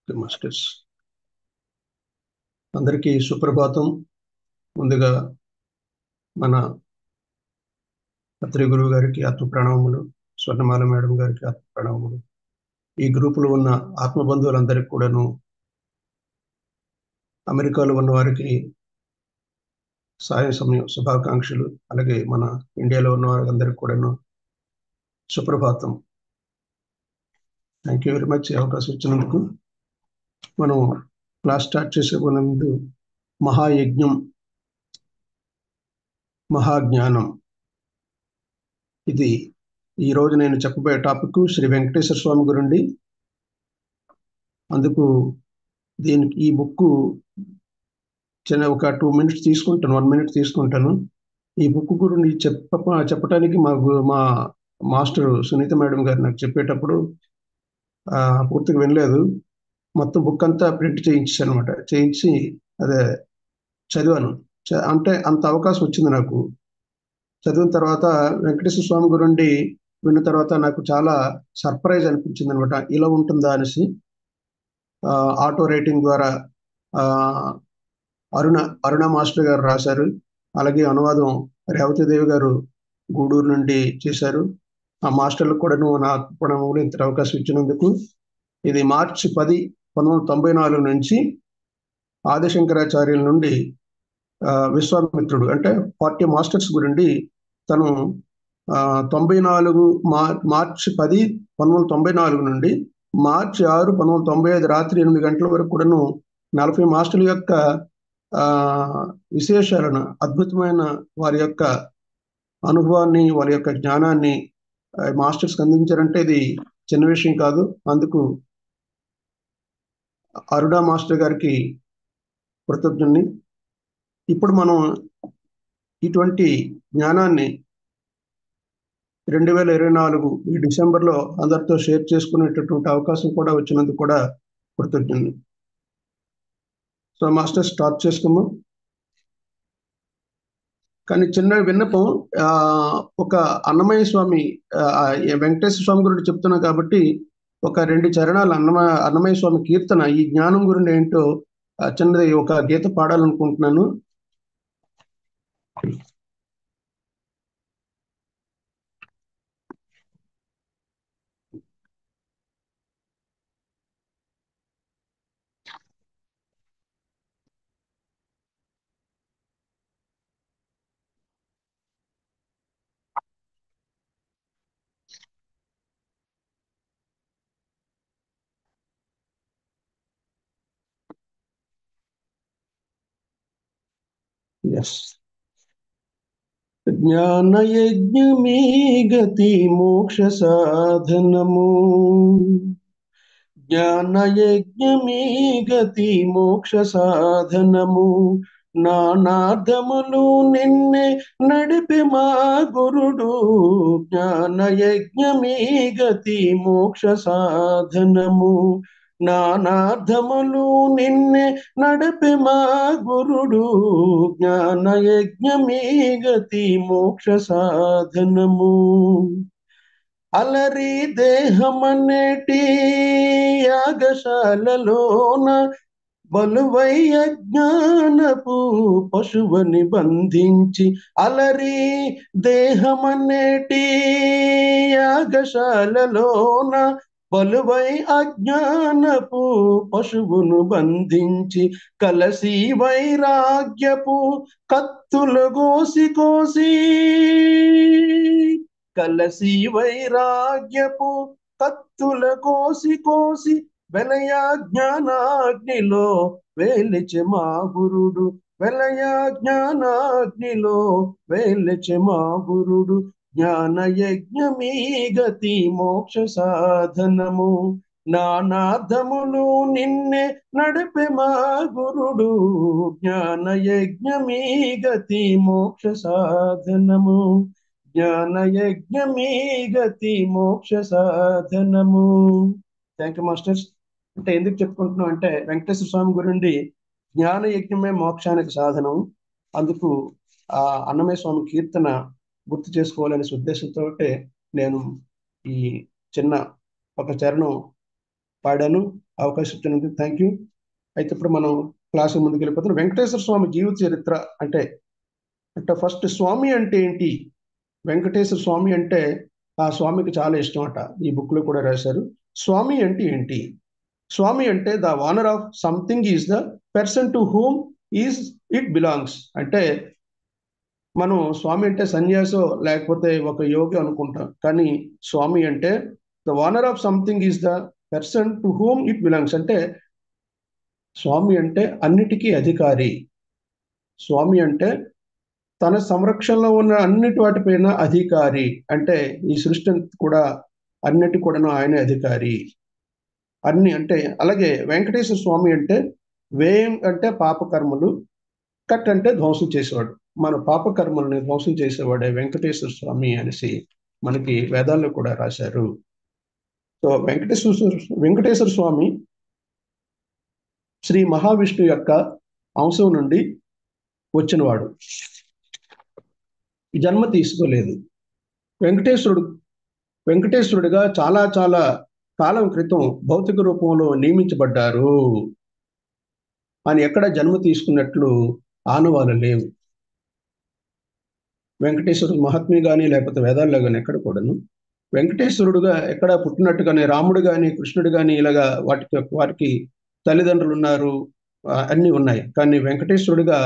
Masters అందరికీ సుప్రభాతం. ముందుగా మన పత్రి గురువు గారికి ఆత్మ ప్రణామములు, స్వర్ణమాల మేడం గారికి ఆత్మ ప్రణామములు. ఈ గ్రూపులో ఉన్న ఆత్మబంధువులందరికీ కూడాను, అమెరికాలో ఉన్న వారికి సాయం సమయం శుభాకాంక్షలు, అలాగే మన ఇండియాలో ఉన్న వారందరికీ కూడాను సుప్రభాతం. థ్యాంక్ యూ వెరీ మచ్ అవకాశం ఇచ్చినందుకు. మనం క్లాస్ స్టార్ట్ చేసే ముందు మహాయజ్ఞం, మహాజ్ఞానం, ఇది ఈరోజు నేను చెప్పబోయే టాపిక్ శ్రీ వెంకటేశ్వర స్వామి గురండి. అందుకు ఈ బుక్ చిన్న ఒక 2 minutes తీసుకుంటాను, 1 minute తీసుకుంటాను. ఈ బుక్ గురించి చెప్పడానికి మా మాస్టర్ సునీత మేడం గారు నాకు చెప్పేటప్పుడు పూర్తిగా వినలేదు. మొత్తం బుక్ అంతా ప్రింట్ చేయించాను అనమాట. చేయించి అదే చదివాను. అంటే అంత అవకాశం వచ్చింది నాకు. చదివిన తర్వాత వెంకటేశ్వర స్వామి గురించి విన్న తర్వాత నాకు చాలా సర్ప్రైజ్ అనిపించింది అనమాట. ఇలా ఉంటుందా అనేసి. ఆటో రైటింగ్ ద్వారా అరుణ మాస్టర్ గారు రాశారు. అలాగే అనువాదం రేవతిదేవి గారు గూడూరు నుండి చేశారు. ఆ మాస్టర్లకు కూడాను నా ప్రణామములు, ఇంత అవకాశం ఇచ్చినందుకు. ఇది మార్చి 10, 1994 నుంచి ఆదిశంకరాచార్యుల నుండి విశ్వామిత్రుడు అంటే 40 మాస్టర్స్ గురించి తను 94 మార్చి 10, 1994 నుండి మార్చి 6, 1995 రాత్రి 8 గంటల వరకు కూడాను 40 మాస్టర్ల యొక్క విశేషాలను, అద్భుతమైన వారి యొక్క అనుభవాన్ని, వారి యొక్క జ్ఞానాన్ని మాస్టర్స్కి అందించారంటే ఇది చిన్న విషయం కాదు. అందుకు అరుణ మాస్టర్ గారికి కృతజ్ఞుని. ఇప్పుడు మనం ఇటువంటి జ్ఞానాన్ని 2024 ఈ డిసెంబర్లో అందరితో షేర్ చేసుకునేటటువంటి అవకాశం కూడా వచ్చినందుకు కూడా కృతజ్ఞుని. సో మాస్టర్ స్టార్ట్ చేసుకున్నాం. కానీ చిన్న విన్నపం, ఒక అన్నమయ్య స్వామి, వెంకటేశ్వర స్వామి గురించి చెప్తున్నా కాబట్టి ఒక 2 చరణాలు అన్నమయ్య స్వామి కీర్తన, ఈ జ్ఞానం గురించి ఏంటో చిన్నది ఒక గీత పాడాలనుకుంటున్నాను. ఎస్. జ్ఞానయజ్ఞమే గతి మోక్ష సాధనము, జ్ఞానయజ్ఞమే గతి మోక్ష సాధనము, నానార్థములు నిన్నే నడిపి మా గురుడు, జ్ఞానయజ్ఞమే గతి మోక్ష సాధనము, నానార్థములు నిన్నే నడిపి మా గురుడు, జ్ఞానయజ్ఞమే గతి మోక్ష సాధనము. అలరి దేహమనేటి యాగశాలలోన బలువై అజ్ఞానపు పశువుని బంధించి, అలరి దేహమనేటి యాగశాలలోన బలువై అజ్ఞానపు పశువును బంధించి, కలసి వైరాగ్యపు కత్తులు కోసి కలసి వైరాగ్యపు కత్తుల కోసి వెలయా జ్ఞానాగ్నిలో వేలిచె మా గురుడు, వెలయా జ్ఞానాగ్నిలో వేలిచె మా గురుడు, జ్ఞానయజ్ఞమీ గతి మోక్ష సాధనము, నానార్థములు నిన్నే నడిపే మా గురుడు, జ్ఞానయజ్ఞమీ గతి మోక్ష సాధనము, జ్ఞానయజ్ఞమీ గతి మోక్ష సాధనము. Thank you masters. అంటే ఎందుకు చెప్పుకుంటున్నాం అంటే, వెంకటేశ్వర స్వామి గురించి జ్ఞానయజ్ఞమే మోక్షానికి సాధనం. అందుకు అన్నమయ్య స్వామి కీర్తన గుర్తు చేసుకోవాలనే ఉద్దేశంతో నేను ఈ చిన్న ఒక చరణం పాడాను. అవకాశం ఇచ్చినందుకు థ్యాంక్ యూ. అయితే ఇప్పుడు మనం క్లాసు ముందుకు వెళ్ళిపోతున్నాం. వెంకటేశ్వర స్వామి జీవిత చరిత్ర అంటే ఫస్ట్ స్వామి అంటే ఏంటి? వెంకటేశ్వర స్వామి అంటే ఆ స్వామికి చాలా ఇష్టం అట. ఈ బుక్ లో కూడా రాశారు. స్వామి అంటే ఏంటి? స్వామి అంటే the owner of something is the person to whom is it belongs. అంటే మనం స్వామి అంటే సన్యాసో లేకపోతే ఒక యోగి అనుకుంటాం, కానీ స్వామి అంటే the owner of something is the person to whom it belongs. అంటే స్వామి అంటే అన్నిటికీ అధికారి. స్వామి అంటే తన సంరక్షణలో ఉన్న అన్నిటి వాటిపైన అధికారి. అంటే ఈ సృష్టి కూడా అన్నిటి కూడాను ఆయనే అధికారి. అన్ని అంటే అలాగే వెంకటేశ్వర స్వామి అంటే వేం అంటే పాపకర్మలు, కట్ అంటే ధ్వంసం చేసేవాడు. మన పాపకర్మల్ని ధ్వంసం చేసేవాడే వెంకటేశ్వర స్వామి అనేసి మనకి వేదాల్లో కూడా రాశారు. సో వెంకటేశ్వర స్వామి శ్రీ మహావిష్ణు యొక్క అంశం నుండి వచ్చినవాడు. జన్మ తీసుకోలేదు. వెంకటేశ్వరుడు వెంకటేశ్వరుడిగా చాలా చాలా కాలం క్రితం భౌతిక రూపంలో నియమించబడ్డారు అని ఎక్కడ జన్మ తీసుకున్నట్లు ఆనవాలు లేవు. వెంకటేశ్వరుడు మహాత్మ్యం కానీ లేకపోతే వేదాల్లో కానీ ఎక్కడ కూడాను వెంకటేశ్వరుడుగా ఎక్కడ పుట్టినట్టుగానే రాముడు కానీ కృష్ణుడు కానీ ఇలాగా వారికి తల్లిదండ్రులు ఉన్నారు, అన్నీ ఉన్నాయి. కానీ వెంకటేశ్వరుడిగా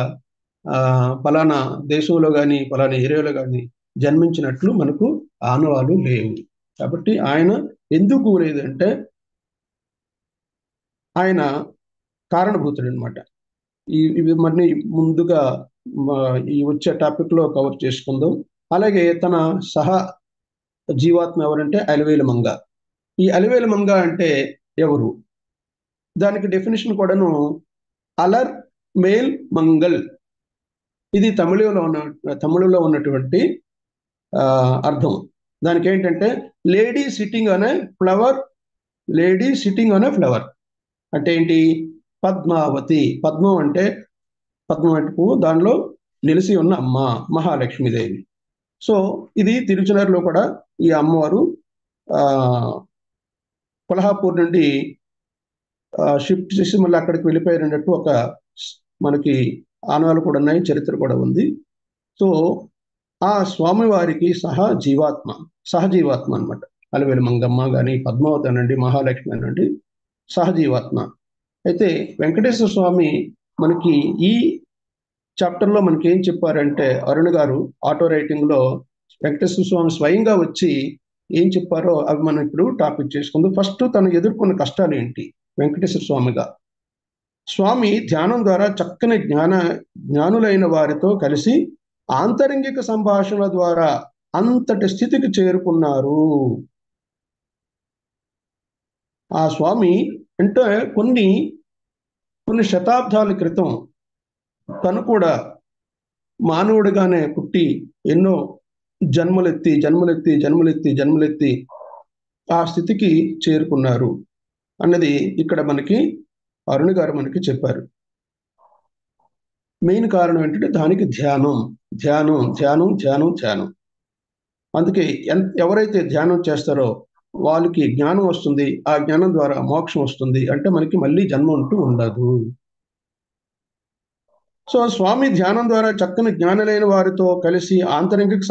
ఫలానా దేశంలో కానీ ఫలానా ఏరియాలో కానీ జన్మించినట్లు మనకు ఆనవాలు లేవు. కాబట్టి ఆయన ఎందుకు లేదంటే ఆయన కారణభూతుడు అనమాట. ఇవి మరి ముందుగా ఈ వచ్చే టాపిక్ లో కవర్ చేసుకుందాం. అలాగే తన సహ జీవాత్మ ఎవరంటే అలివేలు మంగ. ఈ అలివేలు మంగ అంటే ఎవరు? దానికి డెఫినేషన్ కూడాను అలర్ మేల్ మంగల్. ఇది తమిళంలో ఉన్నటువంటి అర్థం. దానికి ఏంటంటే lady sitting on a flower. Lady sitting on a flower అంటే ఏంటి? పద్మావతి. పద్మం అంటే పువ్వు, దానిలో నిలిసి ఉన్న అమ్మ మహాలక్ష్మీదేవి. సో ఇది తిరుచునర్లో కూడా ఈ అమ్మవారు కొల్హాపూర్ నుండి షిఫ్ట్ చేసి మళ్ళీ అక్కడికి వెళ్ళిపోయారన్నట్టు ఒక మనకి ఆనవాలు కూడా ఉన్నాయి, చరిత్ర కూడా ఉంది. సో ఆ స్వామివారికి సహజీవాత్మ అనమాట. అలివేలు మంగమ్మ కానీ పద్మావతి అనండి, మహాలక్ష్మి అనండి, సహజీవాత్మ. అయితే వెంకటేశ్వర స్వామి మనకి ఈ చాప్టర్లో మనకి ఏం చెప్పారంటే, అరుణ్ గారు ఆటో రైటింగ్ లో వెంకటేశ్వర స్వామి స్వయంగా వచ్చి ఏం చెప్పారో అవి మనం ఇప్పుడు టాపిక్ చేసుకుందాం. ఫస్ట్ తను ఎదుర్కొన్న కష్టాలు ఏంటి వెంకటేశ్వర స్వామిగా? స్వామి ధ్యానం ద్వారా చక్కని జ్ఞానులైన వారితో కలిసి ఆంతరంగిక సంభాషణ ద్వారా అంతటి స్థితికి చేరుకున్నారు. ఆ స్వామి అంటే కొన్ని శతాబ్దాల క్రితం తను కూడా మానవుడిగానే పుట్టి ఎన్నో జన్మలెత్తి ఆ స్థితికి చేరుకున్నారు అన్నది ఇక్కడ మనకి అరుణ్ గారు మనకి చెప్పారు. మెయిన్ కారణం ఏంటంటే దానికి ధ్యానం. అందుకే ఎవరైతే ధ్యానం చేస్తారో వాళ్ళకి జ్ఞానం వస్తుంది. ఆ జ్ఞానం ద్వారా మోక్షం వస్తుంది. అంటే మనకి మళ్ళీ జన్మ అంటూ ఉండదు. సో స్వామి ధ్యానం ద్వారా చక్కని జ్ఞానులైన వారితో కలిసి ఆంతరంగిక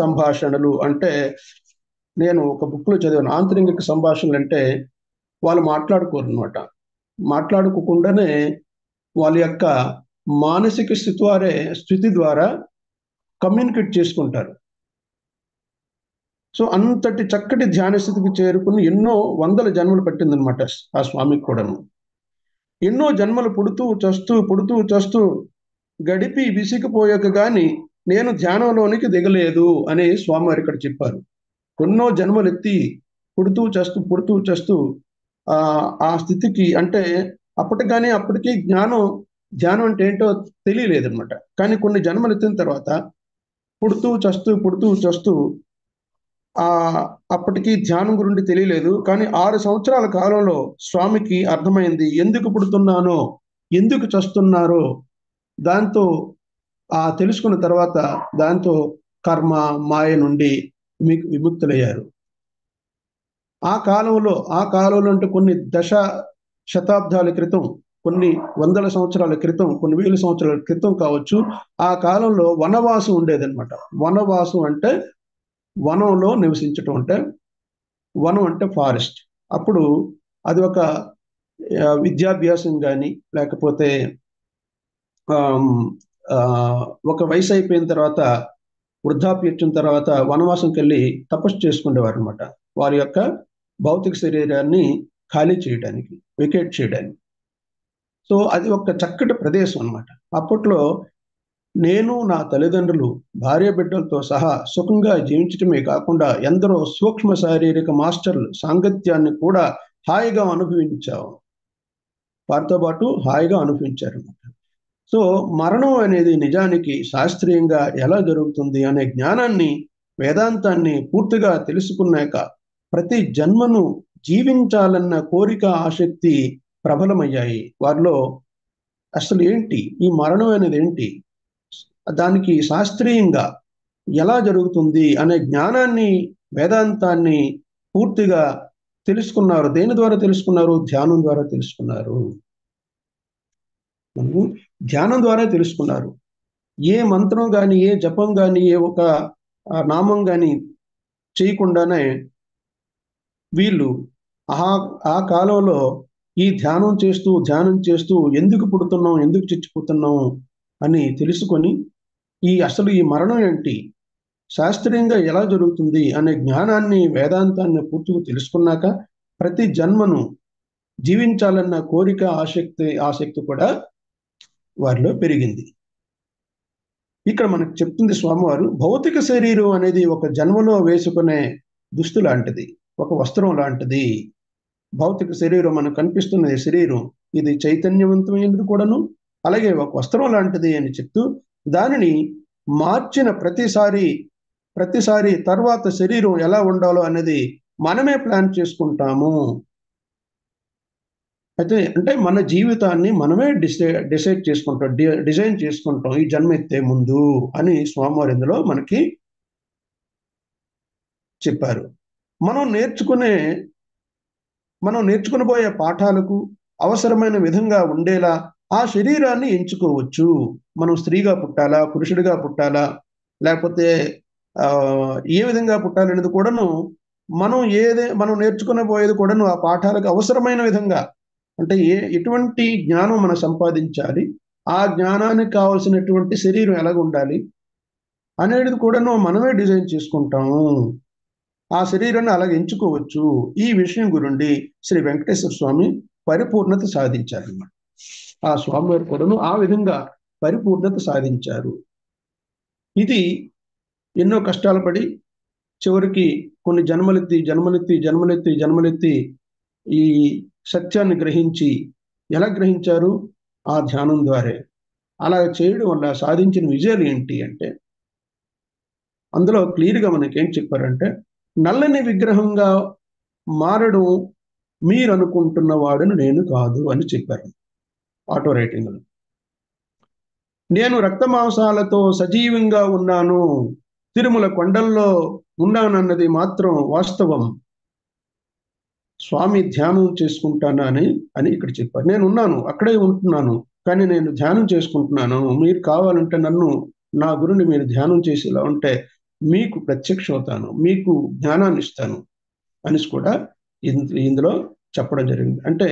సంభాషణలు అంటే నేను ఒక బుక్ లో చదివాను. ఆంతరంగిక సంభాషణలు అంటే వాళ్ళు మాట్లాడుకోరు అనమాట. మాట్లాడుకోకుండానే వాళ్ళ యొక్క మానసిక స్థితి ద్వారా కమ్యూనికేట్ చేసుకుంటారు. సో అంతటి చక్కటి ధ్యాన స్థితికి చేరుకుని ఎన్నో వందల జన్మలు పట్టిందనమాట ఆ స్వామికి కూడాను. ఎన్నో జన్మలు పుడుతూ చస్తూ గడిపి విసిగిపోయాక గాని నేను ధ్యానంలోనికి దిగలేదు అని స్వామివారు ఇక్కడ చెప్పారు. ఎన్నో జన్మలు ఎత్తి పుడుతూ చస్తూ ఆ స్థితికి అంటే అప్పటికి ధ్యానం అంటే ఏంటో తెలియలేదు అనమాట. కానీ కొన్ని జన్మలు ఎత్తిన తర్వాత పుడుతూ చస్తూ అప్పటికి ధ్యానం గురించి తెలియలేదు. కానీ 6 సంవత్సరాల కాలంలో స్వామికి అర్థమైంది ఎందుకు పుడుతున్నానో, ఎందుకు చస్తున్నారో. దాంతో తెలుసుకున్న తర్వాత దాంతో కర్మ మాయ నుండి మీకు విముక్తులయ్యారు. ఆ కాలంలో అంటే కొన్ని శతాబ్దాల క్రితం, కొన్ని వందల సంవత్సరాల క్రితం, కొన్ని వేల సంవత్సరాల క్రితం కావచ్చు, ఆ కాలంలో వనవాసం ఉండేదన్నమాట. వనవాసం అంటే వనంలో నివసించటం, అంటే వనం అంటే ఫారెస్ట్. అప్పుడు అది ఒక విద్యాభ్యాసం కానీ, లేకపోతే ఒక వయసు అయిపోయిన తర్వాత, వృద్ధాప్యం వచ్చిన తర్వాత వనవాసంకి వెళ్ళి తపస్సు చేసుకునేవారు అనమాట. వారి యొక్క భౌతిక శరీరాన్ని ఖాళీ చేయడానికి, వెకేట్ చేయడానికి. సో అది ఒక చక్కటి ప్రదేశం అనమాట. అప్పట్లో నేను, నా తల్లిదండ్రులు, భార్య బిడ్డలతో సహా సుఖంగా జీవించటమే కాకుండా ఎందరో సూక్ష్మ శారీరక మాస్టర్లు సాంగత్యాన్ని కూడా హాయిగా అనుభవించాము. వారితో పాటు హాయిగా అనుభవించారన్నమాట. సో మరణం అనేది నిజానికి శాస్త్రీయంగా ఎలా జరుగుతుంది అనే జ్ఞానాన్ని, వేదాంతాన్ని పూర్తిగా తెలుసుకున్నాక ప్రతి జన్మను జీవించాలన్న కోరిక, ఆసక్తి ప్రబలమయ్యాయి వారిలో. అసలు ఏంటి ఈ మరణం అనేది, ఏంటి దానికి శాస్త్రీయంగా ఎలా జరుగుతుంది అనే జ్ఞానాన్ని, వేదాంతాన్ని పూర్తిగా తెలుసుకున్నారు. దేని ద్వారా తెలుసుకున్నారు? ధ్యానం ద్వారా తెలుసుకున్నారు. ధ్యానం ద్వారా తెలుసుకున్నారు. ఏ మంత్రం కానీ, ఏ జపం కానీ, ఏ ఒక నామం కానీ చేయకుండానే వీళ్ళు ఆ కాలంలో ఈ ధ్యానం చేస్తూ ఎందుకు పుడుతున్నాం, ఎందుకు చచ్చిపోతున్నాం అని తెలుసుకొని, అసలు ఈ మరణం ఏంటి, శాస్త్రీయంగా ఎలా జరుగుతుంది అనే జ్ఞానాన్ని, వేదాంతాన్ని పూర్తిగా తెలుసుకున్నాక ప్రతి జన్మను జీవించాలన్న కోరిక, ఆసక్తి కూడా వారిలో పెరిగింది. ఇక్కడ మనకు చెప్తుంది స్వామివారు, భౌతిక శరీరం అనేది ఒక జన్మలో వేసుకునే దుస్తు లాంటిది, ఒక వస్త్రం లాంటిది. భౌతిక శరీరం మనకు కనిపిస్తున్న శరీరం ఇది చైతన్యవంతమైనది కూడాను, అలాగే ఒక వస్త్రం లాంటిది అని చెప్తూ, దానిని మార్చిన ప్రతిసారి తర్వాత శరీరం ఎలా ఉండాలో అనేది మనమే ప్లాన్ చేసుకుంటాము. అయితే అంటే మన జీవితాన్ని మనమే డిజైన్ చేసుకుంటాం ఈ జన్మ ఎత్తే ముందు అని స్వామివారు ఇందులో మనకి చెప్పారు. మనం నేర్చుకునబోయే పాఠాలకు అవసరమైన విధంగా ఉండేలా ఆ శరీరాన్ని ఎంచుకోవచ్చు. మనం స్త్రీగా పుట్టాలా, పురుషుడిగా పుట్టాలా, లేకపోతే ఏ విధంగా పుట్టాలనేది కూడాను మనం నేర్చుకునబోయేది కూడాను ఆ పాఠాలకు అవసరమైన విధంగా, అంటే ఎటువంటి జ్ఞానం మనం సంపాదించాలి, ఆ జ్ఞానానికి కావలసినటువంటి శరీరం ఎలాగ ఉండాలి అనేది కూడాను మనమే డిజైన్ చేసుకుంటాము. ఆ శరీరాన్ని అలాగే ఎంచుకోవచ్చు. ఈ విషయం గురించి శ్రీ వెంకటేశ్వర స్వామి పరిపూర్ణత సాధించారన్నమాట. ఆ స్వామివారు కూడాను ఆ విధంగా పరిపూర్ణత సాధించారు. ఇది ఎన్నో కష్టాలు పడి చివరికి కొన్ని జన్మలెత్తి ఈ సత్యాన్ని గ్రహించి, ఎలా గ్రహించారు? ఆ ధ్యానం ద్వారా. అలా చేయడం వల్ల సాధించిన విజయాలు ఏంటి అంటే, అందులో క్లియర్గా మనకేం చెప్పారంటే, నల్లని విగ్రహంగా మారడం మీరు అనుకుంటున్న వాడిని నేను కాదు అని చెప్పారు ఆటో రైటింగ్లో. నేను రక్త మాంసాలతో సజీవంగా ఉన్నాను, తిరుమల కొండల్లో ఉన్నానన్నది మాత్రం వాస్తవం. స్వామి ధ్యానం చేసుకుంటానని ఇక్కడ చెప్పారు. నేను ఉన్నాను, అక్కడే ఉంటున్నాను, కానీ నేను ధ్యానం చేసుకుంటున్నాను. మీరు కావాలంటే నా గురుని మీరు ధ్యానం చేసేలా ఉంటే మీకు ప్రత్యక్ష అవుతాను, మీకు జ్ఞానాన్ని ఇస్తాను అని కూడా ఇందులో చెప్పడం జరిగింది. అంటే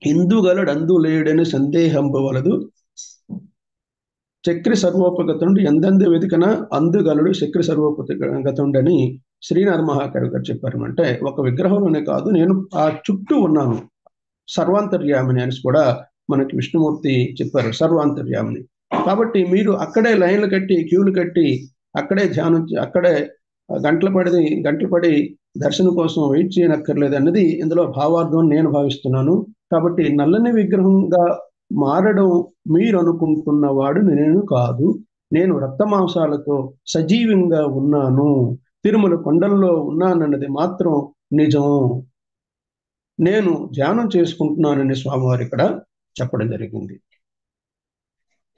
ఇందుగలడు అందు లేడని సందేహంబు వలదు, చక్రి సర్వోపగతుండు ఎందెందు వెతికన అందుగలడు చక్రి సర్వోపగతుండని శ్రీనాథ మహాకవి గారు చెప్పారు. అంటే ఒక విగ్రహంలోనే కాదు, నేను ఆ చుట్టూ ఉన్నాను, సర్వాంతర్యామిని అని కూడా మనకి విష్ణుమూర్తి చెప్పారు, సర్వాంతర్యామిని. కాబట్టి మీరు అక్కడే లైన్లు కట్టి, క్యూలు కట్టి, అక్కడే ధ్యానం, అక్కడే గంటలు పడి దర్శనం కోసం వెయిట్ చేయనక్కర్లేదు అన్నది ఇందులో భావార్థం నేను భావిస్తున్నాను. కాబట్టి నల్లని విగ్రహంగా మారడం మీరు అనుకుంటున్నవాడు నేను కాదు, నేను రక్త మాంసాలతో సజీవంగా ఉన్నాను, తిరుమల కొండల్లో ఉన్నానన్నది మాత్రం నిజం, నేను ధ్యానం చేసుకుంటున్నానని స్వామివారు ఇక్కడ చెప్పడం జరిగింది.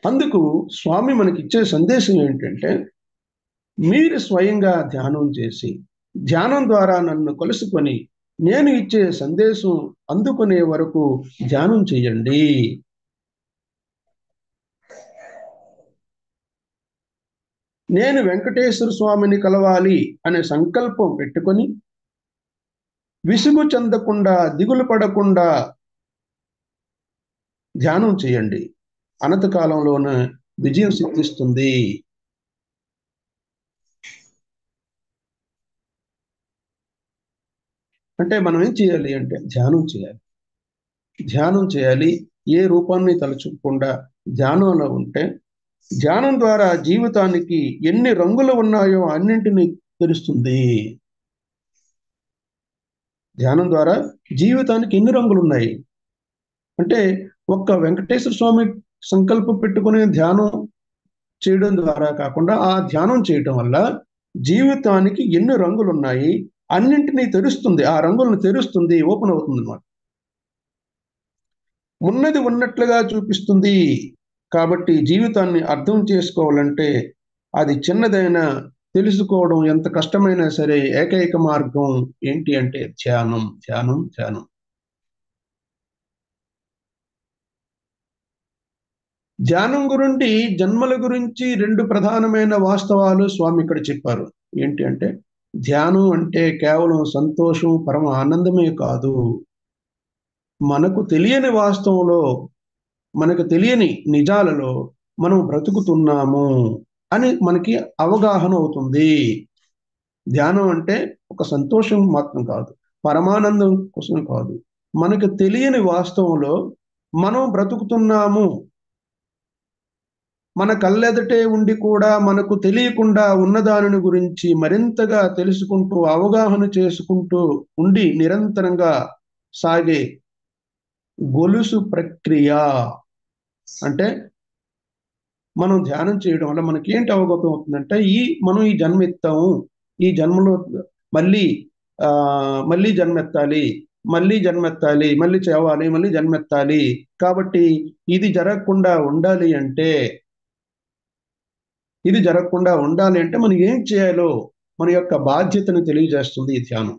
అందుకు స్వామి మనకిచ్చే సందేశం ఏంటంటే, మీరు స్వయంగా ధ్యానం చేసి ధ్యానం ద్వారా నన్ను కలుసుకొని నేను ఇచ్చే సందేశం అందుకునే వరకు ధ్యానం చేయండి. నేను వెంకటేశ్వర స్వామిని కలవాలి అనే సంకల్పం పెట్టుకొని విసుగు చెందకుండా, దిగులు పడకుండా ధ్యానం చేయండి. అనంత కాలంలోనే విజయం సిద్ధిస్తుంది. అంటే మనం ఏం చేయాలి అంటే ధ్యానం చేయాలి. ధ్యానం చేయాలి. ఏ రూపాన్ని తలుచుకోకుండా ధ్యానంలో ఉంటే, ధ్యానం ద్వారా జీవితానికి ఎన్ని రంగులు ఉన్నాయో అన్నింటినీ తెలుస్తుంది. ధ్యానం ద్వారా జీవితానికి ఎన్ని రంగులు ఉన్నాయి అంటే, ఒక్క వెంకటేశ్వర స్వామి సంకల్పం పెట్టుకునే ధ్యానం చేయడం ద్వారా కాకుండా, ఆ ధ్యానం చేయటం వల్ల జీవితానికి ఎన్ని రంగులు ఉన్నాయి అన్నింటినీ తెరుస్తుంది. ఆ రంగులను తెరుస్తుంది, ఓపెన్ అవుతుంది అన్నమాట. ఉన్నది ఉన్నట్లుగా చూపిస్తుంది. కాబట్టి జీవితాన్ని అర్థం చేసుకోవాలంటే అది చిన్నదైనా తెలుసుకోవడం ఎంత కష్టమైనా సరే ఏకైక మార్గం ఏంటి అంటే ధ్యానం, ధ్యానం, ధ్యానం. ధ్యానం గురించి జన్మల గురించి 2 ప్రధానమైన వాస్తవాలు స్వామి ఇక్కడ చెప్పారు. ఏంటి అంటే ధ్యానం అంటే కేవలం సంతోషం, పరమ ఆనందమే కాదు. మనకు తెలియని వాస్తవంలో, మనకు తెలియని నిజాలలో మనం బ్రతుకుతున్నాము అని మనకి అవగాహన అవుతుంది. ధ్యానం అంటే ఒక సంతోషం మాత్రం కాదు, పరమానందం కోసం కాదు. మనకు తెలియని వాస్తవంలో మనం బ్రతుకుతున్నాము. మన కళ్ళెదుటే ఉండి కూడా మనకు తెలియకుండా ఉన్నదానిని గురించి మరింతగా తెలుసుకుంటూ, అవగాహన చేసుకుంటూ ఉండి నిరంతరంగా సాగే గొలుసు ప్రక్రియ. అంటే మనం ధ్యానం చేయడం వల్ల మనకేంటి అవగతం అవుతుందంటే, మనం ఈ జన్మ ఎత్తాము. ఈ జన్మలో మళ్ళీ మళ్ళీ జన్మెత్తాలి, మళ్ళీ జన్మెత్తాలి, మళ్ళీ చేవాలి, మళ్ళీ జన్మెత్తాలి. కాబట్టి ఇది జరగకుండా ఉండాలి అంటే, మనం ఏం చేయాలో మన యొక్క బాధ్యతను తెలియజేస్తుంది ఈ ధ్యానం.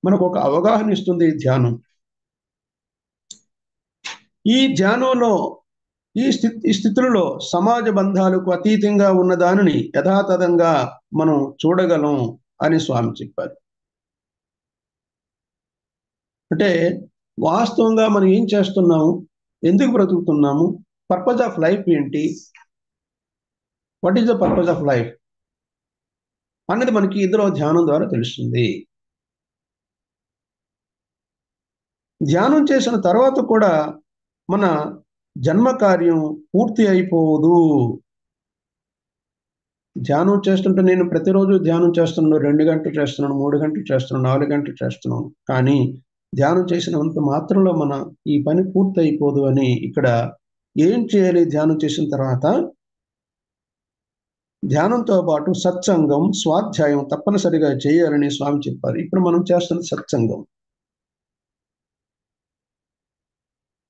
మనకు ఒక అవగాహన ఇస్తుంది ఈ ధ్యానం. ఈ ధ్యానంలో ఈ స్థితులలో సమాజ బంధాలకు అతీతంగా ఉన్న దానిని యథాతథంగా మనం చూడగలం అని స్వామి చెప్పారు. అంటే వాస్తవంగా మనం ఏం చేస్తున్నాము, ఎందుకు బ్రతుకుతున్నాము, పర్పస్ ఆఫ్ లైఫ్ ఏంటి, what is the purpose of life అన్నది మనకి ఇందులో ధ్యానం ద్వారా తెలుస్తుంది. ధ్యానం చేసిన తర్వాత కూడా మన జన్మ కార్యం పూర్తి అయిపోదు. ధ్యానం చేస్తుంటే నేను ప్రతిరోజు ధ్యానం చేస్తున్నాను, 2 గంటలు చేస్తున్నాను, 3 గంటలు చేస్తున్నాను, 4 గంటలు చేస్తున్నాను. కానీ ధ్యానం చేసినంత మాత్రంలో మన ఈ పని పూర్తి అయిపోదు అని ఇక్కడ ఏం చేయాలి ధ్యానం చేసిన తర్వాత? ధ్యానంతో పాటు సత్సంగం, స్వాధ్యాయం తప్పనిసరిగా చేయాలని స్వామి చెప్పారు. ఇప్పుడు మనం చేస్తున్న సత్సంగం,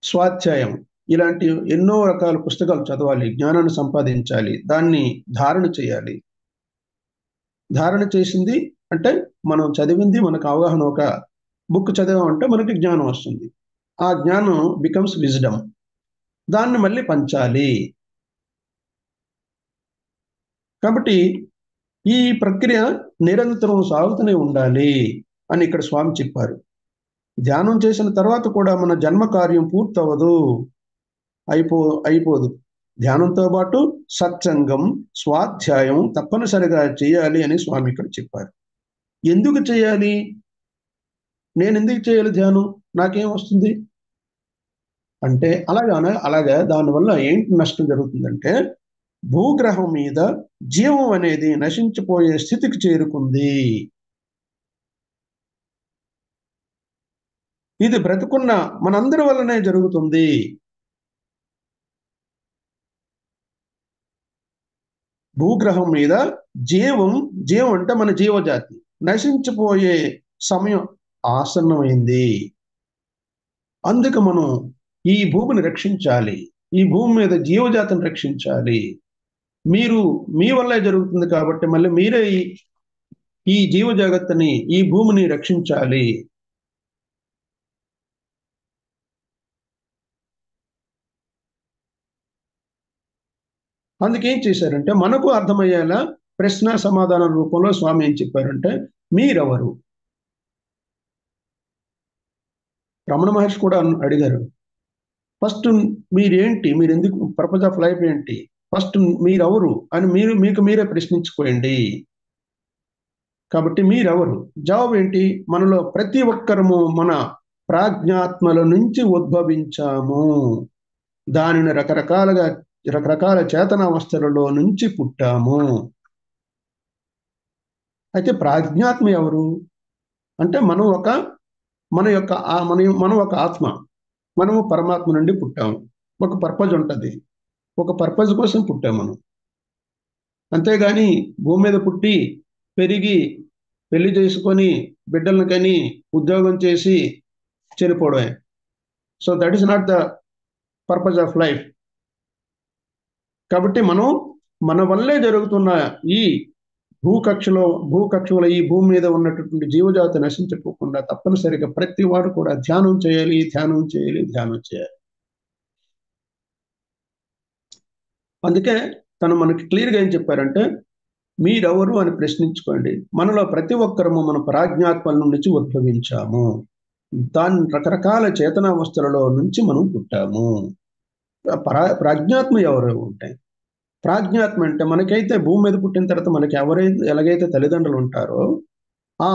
స్వాధ్యాయం ఇలాంటి ఎన్నో రకాల పుస్తకాలు చదవాలి, జ్ఞానాన్ని సంపాదించాలి, దాన్ని ధారణ చేయాలి. ధారణ చేసింది అంటే మనం చదివింది మనకు అవగాహన, ఒక బుక్ చదివామంటే మనకి జ్ఞానం వస్తుంది. ఆ జ్ఞానం బికమ్స్ విజ్డమ్. దాన్ని మళ్ళీ పంచాలి. కాబట్టి ఈ ప్రక్రియ నిరంతరం సాగుతూనే ఉండాలి అని ఇక్కడ స్వామి చెప్పారు. ధ్యానం చేసిన తర్వాత కూడా మన జన్మ కార్యం పూర్తవదు, అయిపోదు. ధ్యానంతో పాటు సత్సంగం, స్వాధ్యాయం తప్పనిసరిగా చేయాలి అని స్వామి ఇక్కడ చెప్పారు. ఎందుకు చేయాలి? నేను ఎందుకు చేయాలి ధ్యానం? నాకేం వస్తుంది అంటే అలాగా దానివల్ల ఏంటి నష్టం జరుగుతుందంటే, భూగ్రహం మీద జీవం అనేది నశించిపోయే స్థితికి చేరుకుంది. ఇది బ్రతుకున్న మనందరి వల్లనే జరుగుతుంది. భూగ్రహం మీద జీవం అంటే మన జీవజాతి నశించిపోయే సమయం ఆసన్నమైంది. అందుకు మనం ఈ భూమిని రక్షించాలి, ఈ భూమి మీద జీవజాతిని రక్షించాలి. మీరు మీ వల్లే జరుగుతుంది కాబట్టి మళ్ళీ మీరే ఈ జీవ జగత్తుని, ఈ భూమిని రక్షించాలి. అందుకేం చేశారంటే మనకు అర్థమయ్యేలా ప్రశ్న సమాధానం రూపంలో స్వామి ఏం చెప్పారంటే, మీరెవరు? రమణ మహర్షి కూడా అడిగారు, ఫస్ట్ మీరేంటి, మీరు ఎందుకు, పర్పస్ ఆఫ్ లైఫ్ ఏంటి, ఫస్ట్ మీరెవరు అని మీకు మీరే ప్రశ్నించుకోండి. కాబట్టి మీరెవరు? జవాబు ఏంటి? మనలో ప్రతి ఒక్కరము మన ప్రాజ్ఞాత్మల నుంచి ఉద్భవించాము. దానిని రకరకాల చేతనావస్థలలో నుంచి పుట్టాము. అయితే ప్రాజ్ఞాత్మ ఎవరు అంటే, మనం ఒక ఆత్మ. మనము పరమాత్మ నుండి పుట్టాము. ఒక పర్పస్ ఉంటుంది, ఒక పర్పస్ కోసం పుట్టాము మనం. అంతేగాని భూమి మీద పుట్టి పెరిగి పెళ్లి చేసుకొని బిడ్డలను కని ఉద్యోగం చేసి చనిపోవడమే. So that is not the purpose of life. కాబట్టి మనం మన వల్లే జరుగుతున్న ఈ భూకక్షలో ఈ భూమి మీద ఉన్నటువంటి జీవజాతి నశించిపోకుండా తప్పనిసరిగా ప్రతి వాడు కూడా ధ్యానం చేయాలి. అందుకే తను మనకి క్లియర్గా ఏం చెప్పారంటే, మీరెవరు అని ప్రశ్నించుకోండి. మనలో ప్రతి ఒక్కరము మన ప్రాజ్ఞాత్మల నుంచి ఉద్భవించాము. దాని రకరకాల చేతనావస్థలలో నుంచి మనం పుట్టాము. ప్రాజ్ఞాత్మ ఎవరు ఉంటాయి? ప్రాజ్ఞాత్మ అంటే, మనకైతే భూమి మీద పుట్టిన తర్వాత మనకి ఎలాగైతే తల్లిదండ్రులు ఉంటారో ఆ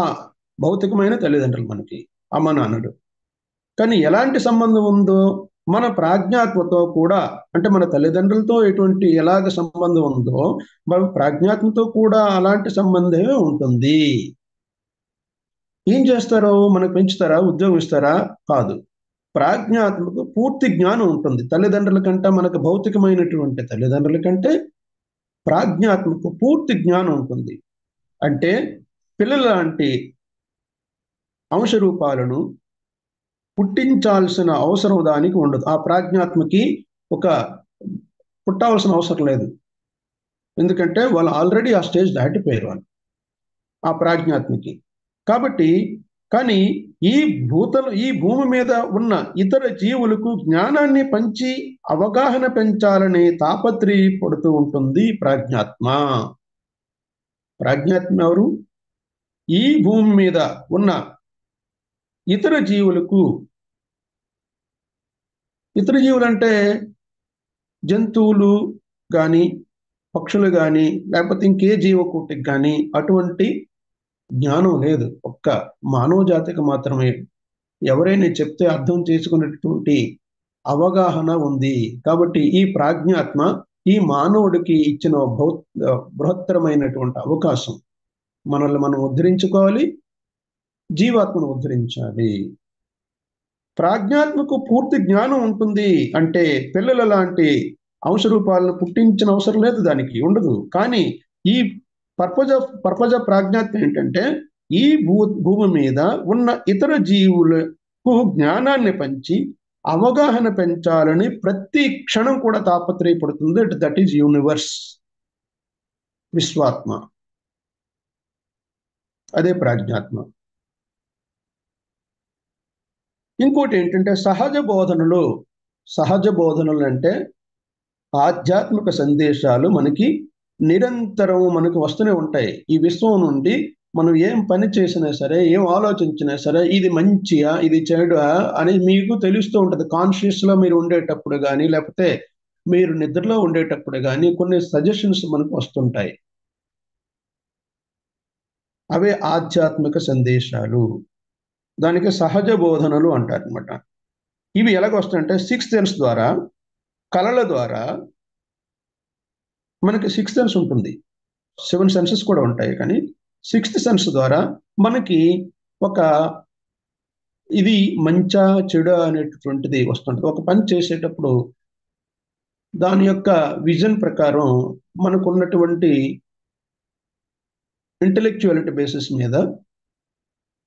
భౌతికమైన తల్లిదండ్రులు మనకి అమ్మ నాన్నలు. కానీ ఎలాంటి సంబంధం ఉందో మన ప్రాజ్ఞాత్మతో కూడా, అంటే మన తల్లిదండ్రులతో ఎలాగ సంబంధం ఉందో మన ప్రాజ్ఞాత్మతో కూడా అలాంటి సంబంధమే ఉంటుంది. ఏం చేస్తారో, మనకు పెంచుతారా, ఉద్యోగం ఇస్తారా? కాదు. ప్రాజ్ఞాత్మకు పూర్తి జ్ఞానం ఉంటుంది. తల్లిదండ్రుల కంటే, మనకు భౌతికమైనటువంటి తల్లిదండ్రుల కంటే ప్రాజ్ఞాత్మకు పూర్తి జ్ఞానం ఉంటుంది. అంటే పిల్లల లాంటి అంశ రూపాలను పుట్టించాల్సిన అవసరం దానికి ఉండదు. ఆ ప్రాజ్ఞాత్మకి పుట్టవలసిన అవసరం లేదు. ఎందుకంటే వాళ్ళు ఆల్రెడీ ఆ స్టేజ్ దాటిపోయారు వాళ్ళు, ఆ ప్రాజ్ఞాత్మకి. కాబట్టి కానీ ఈ భూమి మీద ఉన్న ఇతర జీవులకు జ్ఞానాన్ని పంచి అవగాహన పెంచాలని తాపత్రయపడుతూ ఉంటుంది ప్రాజ్ఞాత్మ. ప్రాజ్ఞాత్మ ఎవరు? ఈ భూమి మీద ఉన్న ఇతర జీవులు అంటే జంతువులు కానీ, పక్షులు కానీ, లేకపోతే ఇంకే జీవకోటికి కానీ అటువంటి జ్ఞానం లేదు. ఒక్క మానవ జాతికి మాత్రమే ఎవరైనా చెప్తే అర్థం చేసుకునేటువంటి అవగాహన ఉంది. కాబట్టి ఈ ప్రాజ్ఞాత్మ ఈ మానవుడికి ఇచ్చిన బృహత్తరమైనటువంటి అవకాశం. మనల్ని మనం ఉద్ధరించుకోవాలి, జీవాత్మను ఉద్ధరించాలి. ప్రాజ్ఞాత్మకు పూర్తి జ్ఞానం ఉంటుంది అంటే పిల్లల లాంటి అంశరూపాలను పుట్టించిన అవసరం లేదు, దానికి ఉండదు. కానీ ఈ పర్పస్ ఆఫ్ ప్రాజ్ఞాత్మ ఏంటంటే, ఈ భూమి మీద ఉన్న ఇతర జీవులకు జ్ఞానాన్ని పంచి అవగాహన పెంచాలని ప్రతి క్షణం కూడా తాపత్రయపడుతుంది. దట్ ఈజ్ యూనివర్స్, విశ్వాత్మ. అదే ప్రాజ్ఞాత్మ. ఇంకోటి ఏంటంటే సహజ బోధనలు అంటే ఆధ్యాత్మిక సందేశాలు మనకి నిరంతరం మనకు వస్తూనే ఉంటాయి. ఈ విశ్వం నుండి మనం ఏం పని చేసినా సరే, ఏం ఆలోచించినా సరే, ఇది మంచియా, ఇది చెడుగా అని మీకు తెలుస్తూ ఉంటుంది. కాన్షియస్లో మీరు ఉండేటప్పుడు కానీ, లేకపోతే మీరు నిద్రలో ఉండేటప్పుడు కానీ కొన్ని సజెషన్స్ మనకు వస్తుంటాయి. అవే ఆధ్యాత్మిక సందేశాలు. దానికి సహజ బోధనలు అంటారు అనమాట. ఇవి ఎలాగొస్తాయంటే సిక్స్త్ సెన్స్ ద్వారా, కళల ద్వారా. మనకి సిక్స్త్ సెన్స్ ఉంటుంది, 7 సెన్సెస్ కూడా ఉంటాయి, కానీ సిక్స్త్ సెన్స్ ద్వారా మనకి ఇది మంచా చెడు అనేటటువంటిది వస్తుంటుంది. ఒక పని చేసేటప్పుడు దాని యొక్క విజన్ ప్రకారం మనకున్నటువంటి ఇంటెలెక్చువాలిటీ బేసిస్ మీద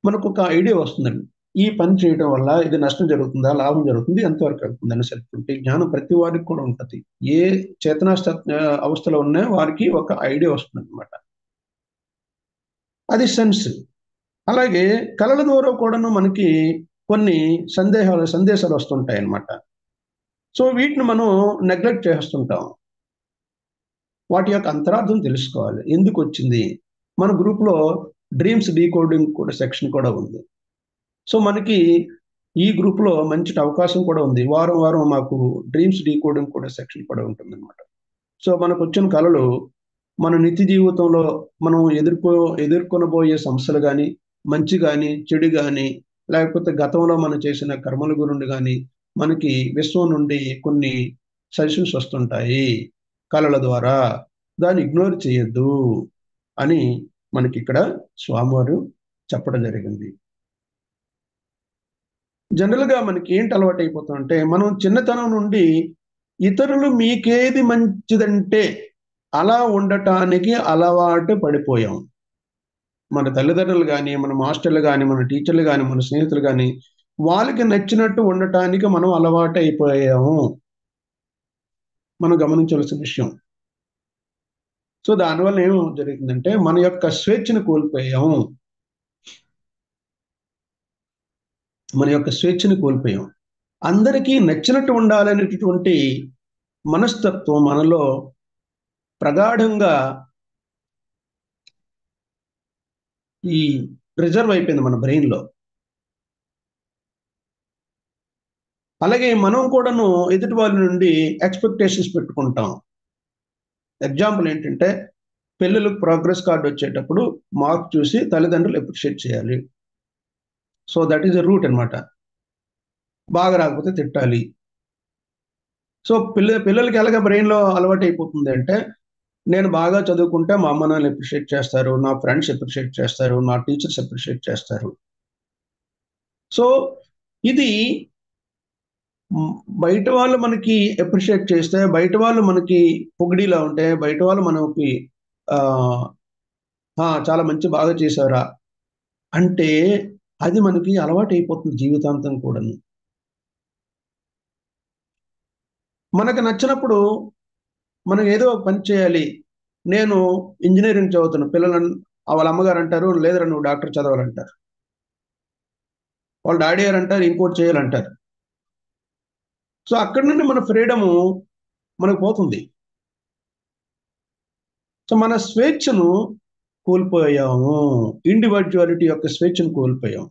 మనకు ఒక ఐడియా వస్తుందండి. ఈ పని చేయడం వల్ల ఇది నష్టం జరుగుతుందా, లాభం జరుగుతుంది, ఎంతవరకు వెళ్తుంది అనేసరికి జ్ఞానం ప్రతి వారికి కూడా ఉంటుంది. ఏ చేతనా అవస్థలో ఉన్నా వారికి ఒక ఐడియా వస్తుంది అనమాట. అది సెన్స్. అలాగే కళల ద్వారా కూడాను మనకి కొన్ని సందేశాలు వస్తుంటాయి అన్నమాట. సో వీటిని మనం నెగ్లెక్ట్ చేస్తుంటాం. వాటి యొక్క అంతరార్థం తెలుసుకోవాలి. ఎందుకు వచ్చింది? మన గ్రూప్‌లో డ్రీమ్స్ డీకోడింగ్ కూడా సెక్షన్ కూడా ఉంది. సో మనకి ఈ గ్రూప్‌లో మంచి అవకాశం కూడా ఉంది. వారం వారం మాకు డ్రీమ్స్ డీకోడింగ్ కూడా సెక్షన్ కూడా ఉంటుందన్నమాట. సో మనకొచ్చిన కళలు మన నిత్య జీవితంలో మనం ఎదుర్కొనబోయే సమస్యలు గాని, మంచి గాని, చెడు గాని, లేకపోతే గతంలో మనం చేసిన కర్మల గురించి గాని, మనకి విశ్వం నుండి కొన్ని సజెషన్స్ వస్తుంటాయి కళల ద్వారా. దాన్ని ఇగ్నోర్ చేయొద్దు అని మనకిక్కడ స్వామివారు చెప్పడం జరిగింది. జనరల్‌గా మనకి ఏంటి అలవాటైపోతుందంటే, మనం చిన్నతనం నుండి ఇతరులు మీకేది మంచిదంటే అలా ఉండటానికి అలవాటు పడిపోయాం. మన తల్లిదండ్రులు గాని, మన మాస్టర్‌లు గాని, మన టీచర్‌లు గాని, మన స్నేహితులు గాని, వాళ్ళకి నచ్చినట్టు ఉండటానికి మనం అలవాటైపోయాము. మనం గమనించవలసిన విషయం. సో, దానివల్ల ఏం జరుగుతుందంటే, మన యొక్క స్వేచ్ఛను కోల్పోయాం. మన యొక్క స్వేచ్ఛను కోల్పోయాం. అందరికీ నచ్చినట్టు ఉండాలనేటటువంటి మనస్తత్వం మనలో ప్రగాఢంగా ఈ రిజర్వ్ అయిపోయింది మన బ్రెయిన్‌లో. అలాగే మనం కూడాను ఎదుటి వాళ్ళ నుండి ఎక్స్‌పెక్టేషన్స్ పెట్టుకుంటాం. ఎగ్జాంపుల్ ఏంటంటే, పిల్లలకు ప్రోగ్రెస్ కార్డ్ వచ్చేటప్పుడు మార్క్ చూసి తల్లిదండ్రులు అప్రిషియేట్ చేయాలి. So, that is the route అన్నమాట. బాగా రాకపోతే తిట్టాలి. సో, పిల్లలకి ఎలాగా బ్రెయిన్‌లో అలవాటైపోతుంది అంటే, నేను బాగా చదువుకుంటే మా అమ్మ నాన్నలు అప్రిషియేట్ చేస్తారు. నా ఫ్రెండ్స్ అప్రిషియేట్ చేస్తారు. నా టీచర్స్ అప్రిషియేట్ చేస్తారు. సో, ఇది హ్మ్, బయట వాళ్ళు మనకి అప్రిషియేట్ చేస్తే, బయట వాళ్ళు మనకి పొగిడేలా ఉంటే, బయట వాళ్ళు మనకి ఆహ్, ఆ! చాలా బాగా చేశావురా అంటే, అది మనకి అలవాటైపోతుంది జీవితాంతం కూడాను. మనకు నచ్చినప్పుడు మనం ఏదో ఒక పని చేయాలి. నేను ఇంజినీరింగ్ చదువుతున్నా. వాళ్ళ అమ్మగారు అంటారు, "లేదురా నువ్వు డాక్టర్ చదవాలంటారు." వాళ్ళ డాడీ గారు అంటారు, "ఇంకోటి చేయాలంటారు." సో, అక్కడి నుండి మన ఫ్రీడము మనకు పోతుంది. సో, మన స్వేచ్ఛను కోల్పోయాము. ఇండివిడ్యువాలిటీ యొక్క స్వేచ్ఛను కోల్పోయాం.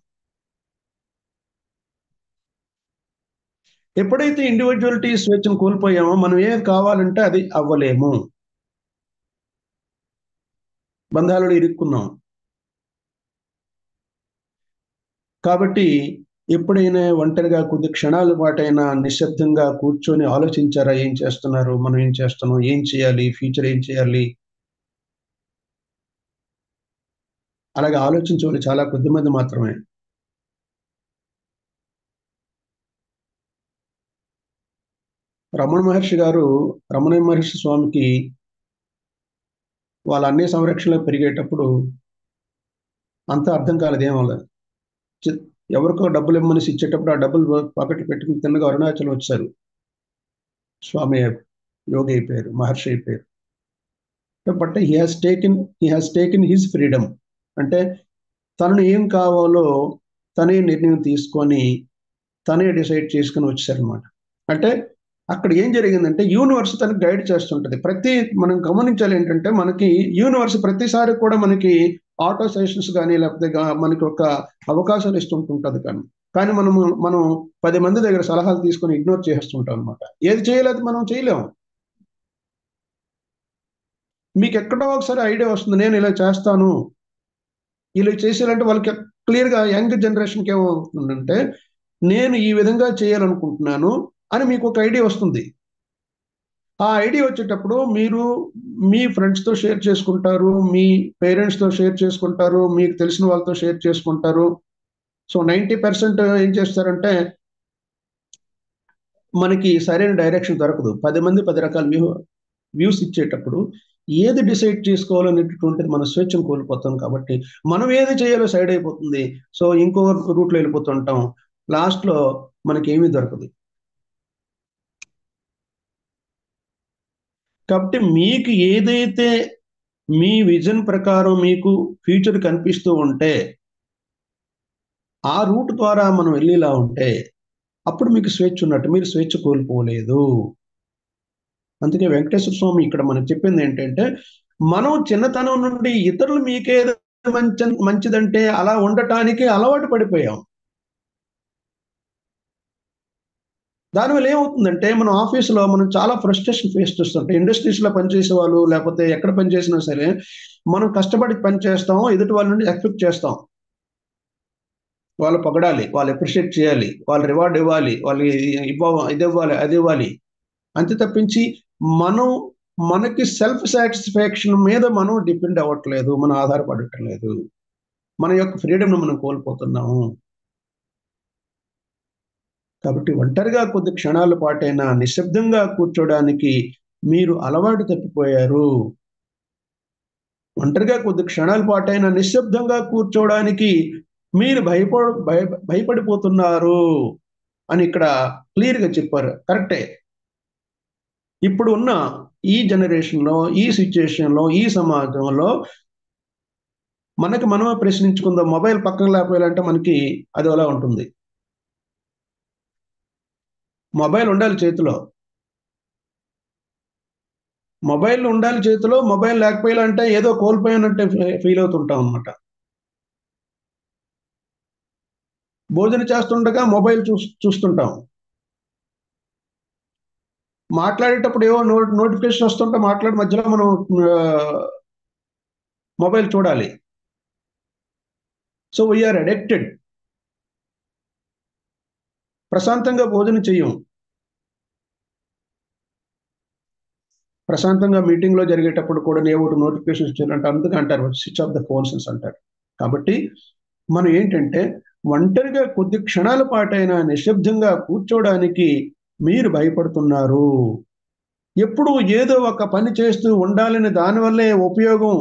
ఎప్పుడైతే ఇండివిడ్యువాలిటీ స్వేచ్ఛను కోల్పోయామో, మనం ఏది కావాలంటే అది అవ్వలేము. బంధాలలో ఇరుక్కున్నాం. కాబట్టి ఎప్పుడైనా ఒంటరిగా కొద్ది క్షణాల పాటైనా నిశ్శబ్దంగా కూర్చొని ఆలోచించారా? ఏం చేస్తున్నారు? మనం ఏం చేస్తున్నాం? ఏం చేయాలి? ఫ్యూచర్ ఏం చేయాలి? అలాగే ఆలోచించేవాళ్ళు చాలా కొద్దిమంది మాత్రమే. రమణ మహర్షి స్వామికి వాళ్ళ అన్నయ్య సంరక్షణలో పెరిగేటప్పుడు అంతా అర్థం కాలేదు ఏం అవ్వలేదు. చి ఎవరికో డబ్బులిమ్మనేసి ఇచ్చేటప్పుడు ఆ డబ్బులు పాకెట్‌లో పెట్టుకొని తిన్నగా అరుణాచలం వచ్చేసారు. స్వామి యోగి అయిపోయారు. మహర్షి అయిపోయారు. But he has taken his freedom. అంటే తనను ఏం కావాలో తనే నిర్ణయం తీసుకొని, తనే డిసైడ్ చేసుకొని వచ్చేసారనమాట. అంటే అక్కడ ఏం జరిగిందంటే యూనివర్స్ తనకి గైడ్ చేస్తుంటది. మనం గమనించాలి ఏంటంటే మనకి యూనివర్స్ ప్రతిసారి కూడా మనకి ఆటో సజెషన్స్ గాని లేకపోతే మనకి ఒక అవకాశాలు ఇస్తుంటుంటది కానీ. కానీ మనం 10 మంది దగ్గర సలహాలు తీసుకొని ఇగ్నోర్ చేసేస్తుంటాం అనమాట. ఏది చేయాలో మనం చేయలేము. మీకెక్కడో ఒకసారి ఐడియా వస్తుంది. నేను ఇలా చేస్తాను. ఇలా చేసేయాలంటే వాళ్ళకి క్లియర్‌గా యంగ్ జనరేషన్‌కి ఏమవుతుందంటే, నేను ఈ విధంగా చేయాలనుకుంటున్నాను అని మీకొక ఐడియా వస్తుంది. ఆ ఐడియా వచ్చేటప్పుడు మీరు మీ ఫ్రెండ్స్‌తో షేర్ చేసుకుంటారు. మీ పేరెంట్స్‌తో షేర్ చేసుకుంటారు. మీకు తెలిసిన వాళ్ళతో షేర్ చేసుకుంటారు. సో, 90% ఏం చేస్తారంటే, మనకి సరైన డైరెక్షన్ దొరకదు. 10 మంది 10 రకాల వ్యూస్ ఇచ్చేటప్పుడు ఏది డిసైడ్ చేసుకోవాలనేటటువంటిది మన స్వేచ్ఛను కోల్పోతాం కాబట్టి, మనం ఏది చేయాలో సైడ్ అయిపోతుంది. సో, ఇంకో రూట్‌లో వెళ్ళిపోతుంటాం. లాస్ట్‌లో మనకేమీ దొరకదు. కాబట్టి మీకు ఏదైతే మీ విజన్ ప్రకారం మీకు ఫ్యూచర్ కనిపిస్తూ ఉంటే, ఆ రూట్ ద్వారా మనం వెళ్ళేలా ఉంటే, అప్పుడు మీకు స్వేచ్ఛ ఉన్నట్టు. మీరు స్వేచ్ఛ కోల్పోలేదు. అందుకే వెంకటేశ్వర స్వామి ఇక్కడ మనకు చెప్పింది ఏంటంటే, మనం చిన్నతనం నుండి ఇతరులు మీకేదో మంచిదంటే అలా ఉండటానికి అలవాటు పడిపోయాం. దానివల్ల ఏమవుతుందంటే, మన ఆఫీస్‌లో మనం చాలా ఫ్రస్ట్రేషన్ ఫేస్ చేస్తుంటాం. ఇండస్ట్రీస్‌లో పనిచేసే వాళ్ళు, లేకపోతే ఎక్కడ పని చేసినా సరే, మనం కష్టపడి పని చేస్తాం. ఎదుటి వాళ్ళ నుండి ఎక్స్‌పెక్ట్ చేస్తాం. వాళ్ళు పొగడాలి, వాళ్ళు అప్రిషియేట్ చేయాలి, వాళ్ళు రివార్డ్ ఇవ్వాలి, వాళ్ళు ఇదివ్వాలి, అదివ్వాలి. అంతే తప్పించి మనం మనకి సెల్ఫ్ సాటిస్ఫాక్షన్ మీద మనం డిపెండ్ అవ్వట్లేదు. మనం ఆధారపడటం లేదు. మన యొక్క ఫ్రీడమ్‌ని మనం కోల్పోతున్నాము. కాబట్టి ఒంటరిగా కొద్ది క్షణాల పాటైనా నిశ్శబ్దంగా కూర్చోడానికి మీరు అలవాటు తప్పిపోయారు. ఒంటరిగా కొద్ది క్షణాల పాటైనా నిశ్శబ్దంగా కూర్చోవడానికి మీరు భయపడిపోతున్నారు అని ఇక్కడ క్లియర్‌గా చెప్పారు. కరెక్టే. ఇప్పుడు ఉన్న ఈ జనరేషన్‌లో, ఈ సిట్యుయేషన్‌లో, ఈ సమాజంలో మనకి మనమే ప్రశ్నించుకుందాం. మొబైల్ పక్కన లేకపోయాలంటే మనకి అదోలా ఉంటుంది. మొబైల్ ఉండాలి చేతిలో. మొబైల్ ఉండాలి చేతిలో. మొబైల్ లేకపోయాలంటే ఏదో కోల్పోయానంటే ఫీల్ అవుతుంటాం అన్నమాట. భోజనం చేస్తుండగా మొబైల్ చూస్తుంటాం. మాట్లాడేటప్పుడు ఏవో నోటిఫికేషన్ వస్తుంటే మాట్లాడే మధ్యలో మనం మొబైల్ చూడాలి. So we are addicted. ప్రశాంతంగా భోజనం చెయ్యం. ప్రశాంతంగా మీటింగ్‌లో జరిగేటప్పుడు కూడా ఏవో ఒకటి నోటిఫికేషన్స్ వచ్చిందంటే అందుకే అంటారు స్విచ్ ఆఫ్ ద ఫోన్స్ అంటారు. కాబట్టి మనం ఏంటంటే ఒంటరిగా కొద్ది క్షణాల పాటైనా నిశ్శబ్దంగా కూర్చోవడానికి మీరు భయపడుతున్నారు. ఎప్పుడూ ఏదో ఒక పని చేస్తూ ఉండాలని దానివల్లే ఉపయోగం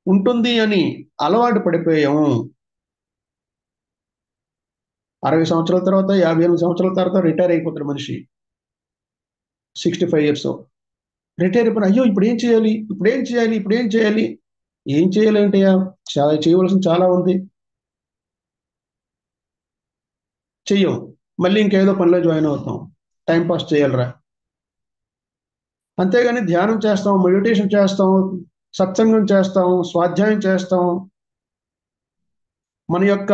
ఉంటుంది అని అలవాటు పడిపోయాము. 60 సంవత్సరాల తర్వాత, 58 సంవత్సరాల తర్వాత రిటైర్ అయిపోతాడు మనిషి. 65 ఇయర్స్. రిటైర్ అయిపోయిన అయ్యో! ఇప్పుడేం చేయాలి? ఇప్పుడేం చేయాలి? ఇప్పుడేం చేయాలి? ఏం చేయాలేంటయ్యా? చేయవలసింది చాలా ఉంది. చెయ్యం. మళ్ళీ ఇంకేదో పనిలో జాయిన్ అవుతాం. టైమ్ పాస్ చేయాలిరా. అంతేగాని ధ్యానం చేస్తాం, మెడిటేషన్ చేస్తాం, సత్సంగం చేస్తాం, స్వాధ్యాయం చేస్తాం. మన యొక్క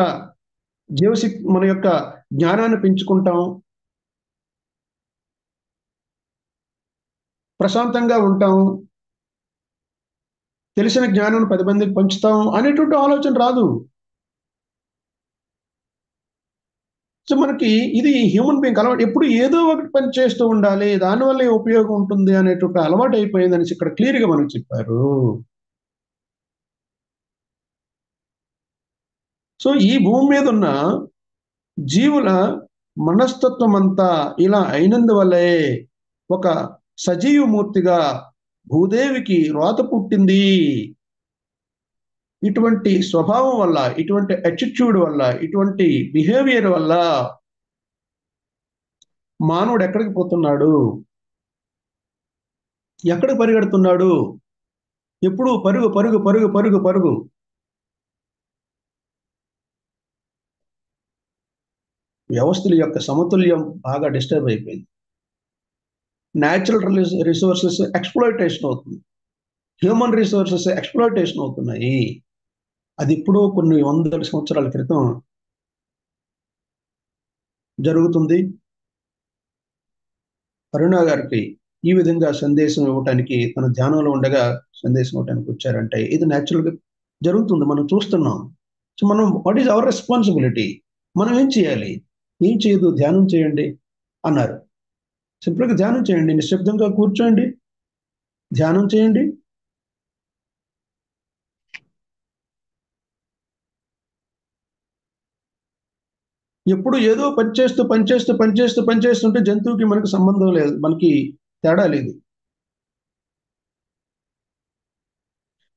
మన యొక్క జ్ఞానాన్ని పెంచుకుంటాం. ప్రశాంతంగా ఉంటాం. తెలిసిన జ్ఞానాన్ని 10 మందికి పంచుతాం అనేటువంటి ఆలోచన రాదు. సో మనకి ఇది హ్యూమన్ బీయింగ్ అలవాటు. ఎప్పుడు ఏదో ఒకటి పని చేస్తూ ఉండాలి. దానివల్లే ఉపయోగం ఉంటుంది అనేటువంటి అలవాటు అయిపోయిందనేసి ఇక్కడ క్లియర్‌గా మనకు చెప్పారు. సో ఈ భూమి మీదున్న జీవుల మనస్తత్వం అంతా ఇలా అయినందువల్లే ఒక సజీవ మూర్తిగా భూదేవికి రోత పుట్టింది. ఇటువంటి స్వభావం వల్ల, ఇటువంటి యాటిట్యూడ్ వల్ల, ఇటువంటి బిహేవియర్ వల్ల మానవుడు ఎక్కడికి పోతున్నాడు? ఎక్కడికి పరిగెడుతున్నాడు? ఎప్పుడు పరుగు, పరుగు, పరుగు, పరుగు, పరుగు. వ్యవస్థల యొక్క సమతుల్యం బాగా డిస్టర్బ్ అయిపోయింది. న్యాచురల్ రిసోర్సెస్ ఎక్స్‌ప్లాయిటేషన్ అవుతుంది. హ్యూమన్ రిసోర్సెస్ ఎక్స్‌ప్లాయిటేషన్ అవుతున్నాయి. అది ఎప్పుడో కొన్ని వందల సంవత్సరాల క్రితం జరుగుతుంది. అరుణ గారికి ఈ విధంగా సందేశం ఇవ్వటానికి తన ధ్యానంలో ఉండగా సందేశం ఇవ్వటానికి వచ్చారంటే ఇది న్యాచురల్‌గా జరుగుతుంది. మనం చూస్తున్నాం. సో మనం వాట్ ఈస్ అవర్ రెస్పాన్సిబిలిటీ? మనం ఏం చేయాలి? ఏం చేయదు ధ్యానం చేయండి అన్నారు. సింపుల్‌గా ధ్యానం చేయండి. నిశ్శబ్దంగా కూర్చోండి. ధ్యానం చేయండి. ఎప్పుడు ఏదో పని చేస్తూ, పని చేస్తూ, పని చేస్తూ, పని చేస్తుంటే జంతువుకి మనకు సంబంధం లేదు. మనకి తేడా లేదు.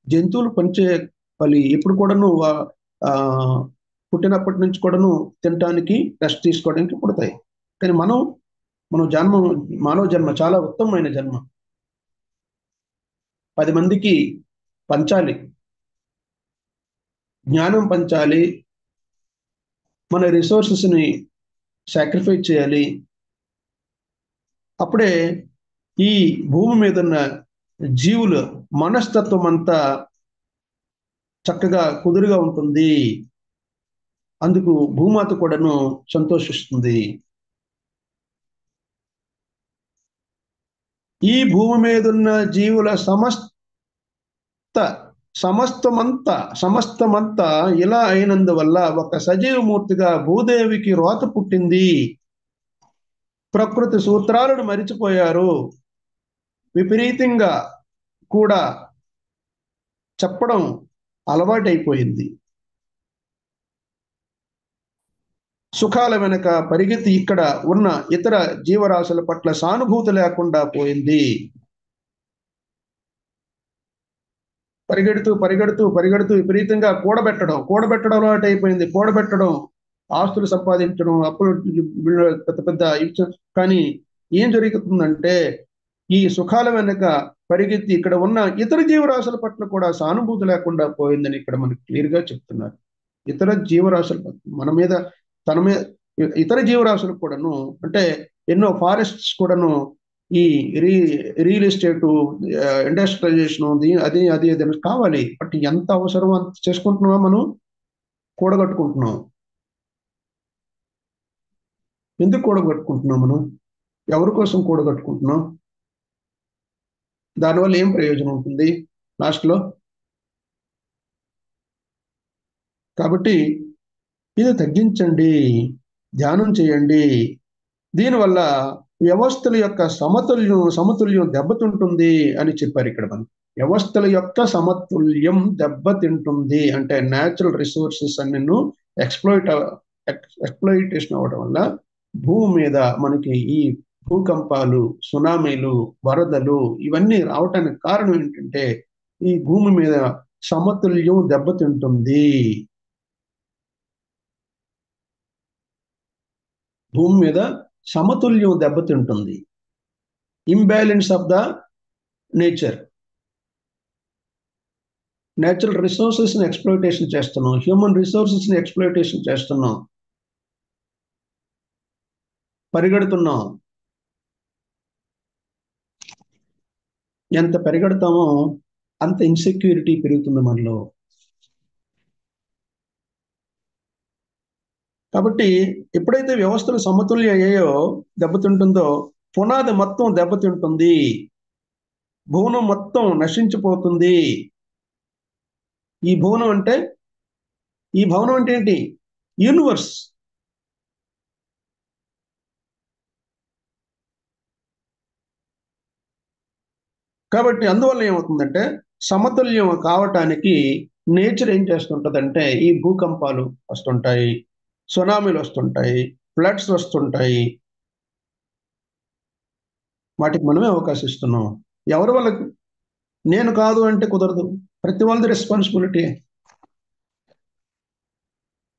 జంతువులు ఎప్పుడు కూడాను ఆహ్, పుట్టినప్పటి నుంచి కూడాను తినటానికి, రెస్ట్ తీసుకోవడానికి పుడతాయి. కానీ మన జన్మ మానవ జన్మ చాలా ఉత్తమమైన జన్మ. 10 మందికి పంచాలి, జ్ఞానం పంచాలి, మన రిసోర్సెస్ని సాక్రిఫైస్ చేయాలి. అప్పుడే ఈ భూమి మీద ఉన్న జీవుల మనస్తత్వం అంతా చక్కగా కుదురుగా ఉంటుంది. అందుకు భూమాత కూడాను సంతోషిస్తుంది. ఈ భూమి మీద ఉన్న జీవుల సమస్తమంతా ఇలా అయినందువల్ల ఒక సజీవమూర్తిగా భూదేవికి రోత పుట్టింది. ప్రకృతి సూత్రాలను మరిచిపోయారు. విపరీతంగా కూడా చెప్పడం అలవాటైపోయింది. సుఖాల వెనక పరిగెత్తి ఇక్కడ ఉన్న ఇతర జీవరాశుల పట్ల సానుభూతి లేకుండా పోయింది. పరిగెడుతూ విపరీతంగా కూడబెట్టడం అలవాటు అయిపోయింది. కూడబెట్టడం, ఆస్తులు సంపాదించడం, అప్పులు పెద్ద కానీ ఏం జరుగుతుందంటే ఈ సుఖాల వెనక పరిగెత్తి ఇక్కడ ఉన్న ఇతర జీవరాశుల పట్ల కూడా సానుభూతి లేకుండా పోయిందని ఇక్కడ మనకి క్లియర్గా చెప్తున్నారు. ఇతర జీవరాశుల మన మీద తన మీద ఇతర జీవరాశులకు కూడాను, అంటే ఎన్నో ఫారెస్ట్స్ కూడాను ఈ రియల్ ఎస్టేటు, ఇండస్ట్రియలైజేషన్ అది కావాలి. బట్ ఎంత అవసరం అంత చేసుకుంటున్నామా మనం? కూడగట్టుకుంటున్నాం. ఎందుకు కూడగట్టుకుంటున్నాం మనం? ఎవరి కోసం కూడగట్టుకుంటున్నాం? దానివల్ల ఏం ప్రయోజనం ఉంటుంది లాస్ట్లో? కాబట్టి ఇది తగ్గించండి, ధ్యానం చేయండి. దీనివల్ల వ్యవస్థల యొక్క సమతుల్యం దెబ్బతింటుంది అని చెప్పారు ఇక్కడ మనం. వ్యవస్థల యొక్క సమతుల్యం దెబ్బతింటుంది అంటే న్యాచురల్ రిసోర్సెస్ అన్ని ఎక్స్ప్లాయిటేషన్ అవ్వడం వల్ల భూమి మీద మనకి ఈ భూకంపాలు, సునామీలు, వరదలు ఇవన్నీ రావటానికి కారణం ఏంటంటే ఈ భూమి మీద సమతుల్యం దెబ్బతింటుంది. భూమి మీద సమతుల్యం దెబ్బతింటుంది. ఇంబ్యాలెన్స్ ఆఫ్ ద నేచురల్ రిసోర్సెస్ని ఎక్స్ప్లాయిటేషన్ చేస్తున్నాం, హ్యూమన్ రిసోర్సెస్ని ఎక్స్ప్లాయిటేషన్ చేస్తున్నాం, పరిగెడుతున్నాం. ఎంత పరిగెడతామో అంత ఇన్సెక్యూరిటీ పెరుగుతుంది మనలో. కాబట్టి ఎప్పుడైతే వ్యవస్థలు సమతుల్యం అయ్యాయో దెబ్బతింటుందో పునాది మొత్తం దెబ్బతింటుంది, భువనం మొత్తం నశించిపోతుంది. ఈ భువనం అంటే ఏంటి? యూనివర్స్. కాబట్టి అందువల్ల ఏమవుతుందంటే సమతుల్యం కావటానికి నేచర్ ఏం చేస్తుంటదంటే ఈ భూకంపాలు వస్తుంటాయి, సునామీలు వస్తుంటాయి, ఫ్లడ్స్ వస్తుంటాయి. వాటికి మనమే అవకాశం ఇస్తున్నాం. ఎవరి వల్ల? నేను కాదు అంటే కుదరదు. ప్రతి వాళ్ళది రెస్పాన్సిబిలిటీ,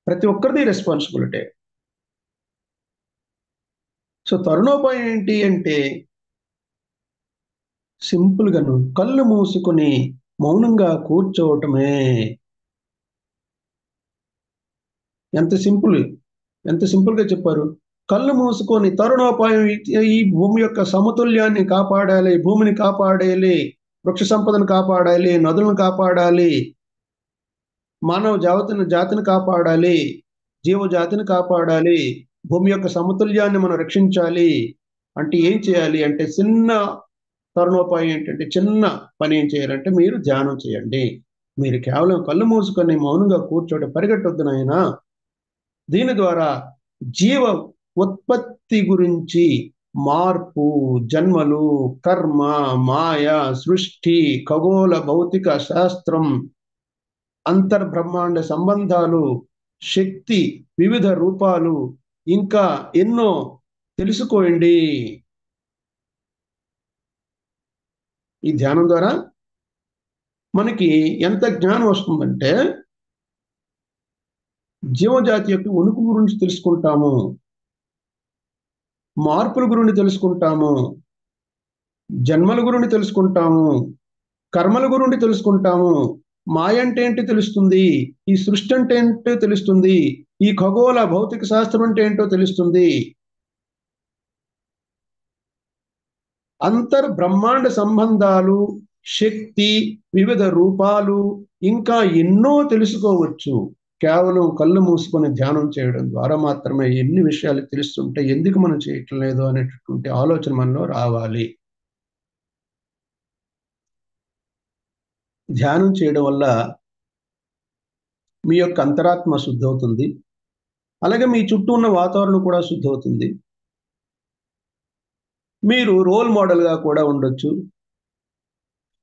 ప్రతి ఒక్కరిది రెస్పాన్సిబిలిటీ. సో తరుణోపాయం ఏంటి అంటే సింపుల్గాను కళ్ళు మూసుకొని మౌనంగా కూర్చోవటమే. ఎంత సింపుల్గా చెప్పారు. కళ్ళు మూసుకొని తరుణోపాయం ఈ భూమి యొక్క సమతుల్యాన్ని కాపాడాలి, భూమిని కాపాడాలి, వృక్ష సంపదను కాపాడాలి, నదులను కాపాడాలి, మానవ జాతిని కాపాడాలి, జీవజాతిని కాపాడాలి, భూమి యొక్క సమతుల్యాన్ని మనం రక్షించాలి అంటే ఏం చేయాలి అంటే చిన్న తరుణోపాయం ఏంటంటే చిన్న పని ఏం చేయాలంటే మీరు ధ్యానం చేయండి. మీరు కేవలం కళ్ళు మూసుకొని మౌనంగా కూర్చోండి, పరిగెట్టొద్దు నాయనా. దీని ద్వారా జీవ ఉత్పత్తి గురించి, మార్పు, జన్మలు, కర్మ, మాయ, సృష్టి, ఖగోళ భౌతిక శాస్త్రం, అంతర్బ్రహ్మాండ సంబంధాలు, శక్తి వివిధ రూపాలు, ఇంకా ఎన్నో తెలుసుకోండి. ఈ ధ్యానం ద్వారా మనకి ఎంత జ్ఞానం వస్తుందంటే జీవజాతి యొక్క ఉనికి గురించి తెలుసుకుంటాము, మార్పుల గురించి తెలుసుకుంటాము, జన్మల గురించి తెలుసుకుంటాము, కర్మల గురించి తెలుసుకుంటాము. మాయ అంటే ఏంటి తెలుస్తుంది, ఈ సృష్టి అంటే ఏంటో తెలుస్తుంది, ఈ ఖగోళ భౌతిక శాస్త్రం అంటే ఏంటో తెలుస్తుంది, అంతర్బ్రహ్మాండ సంబంధాలు, శక్తి, వివిధ రూపాలు, ఇంకా ఎన్నో తెలుసుకోవచ్చు. కేవలం కళ్ళు మూసుకొని ధ్యానం చేయడం ద్వారా మాత్రమే ఎన్ని విషయాలు తెలుస్తుంటే ఎందుకు మనం చేయటం లేదు అనేటటువంటి ఆలోచన మనలో రావాలి. ధ్యానం చేయడం వల్ల మీ యొక్క అంతరాత్మ శుద్ధి అవుతుంది. అలాగే మీ చుట్టూ ఉన్న వాతావరణం కూడా శుద్ధి అవుతుంది. మీరు రోల్ మోడల్గా కూడా ఉండొచ్చు.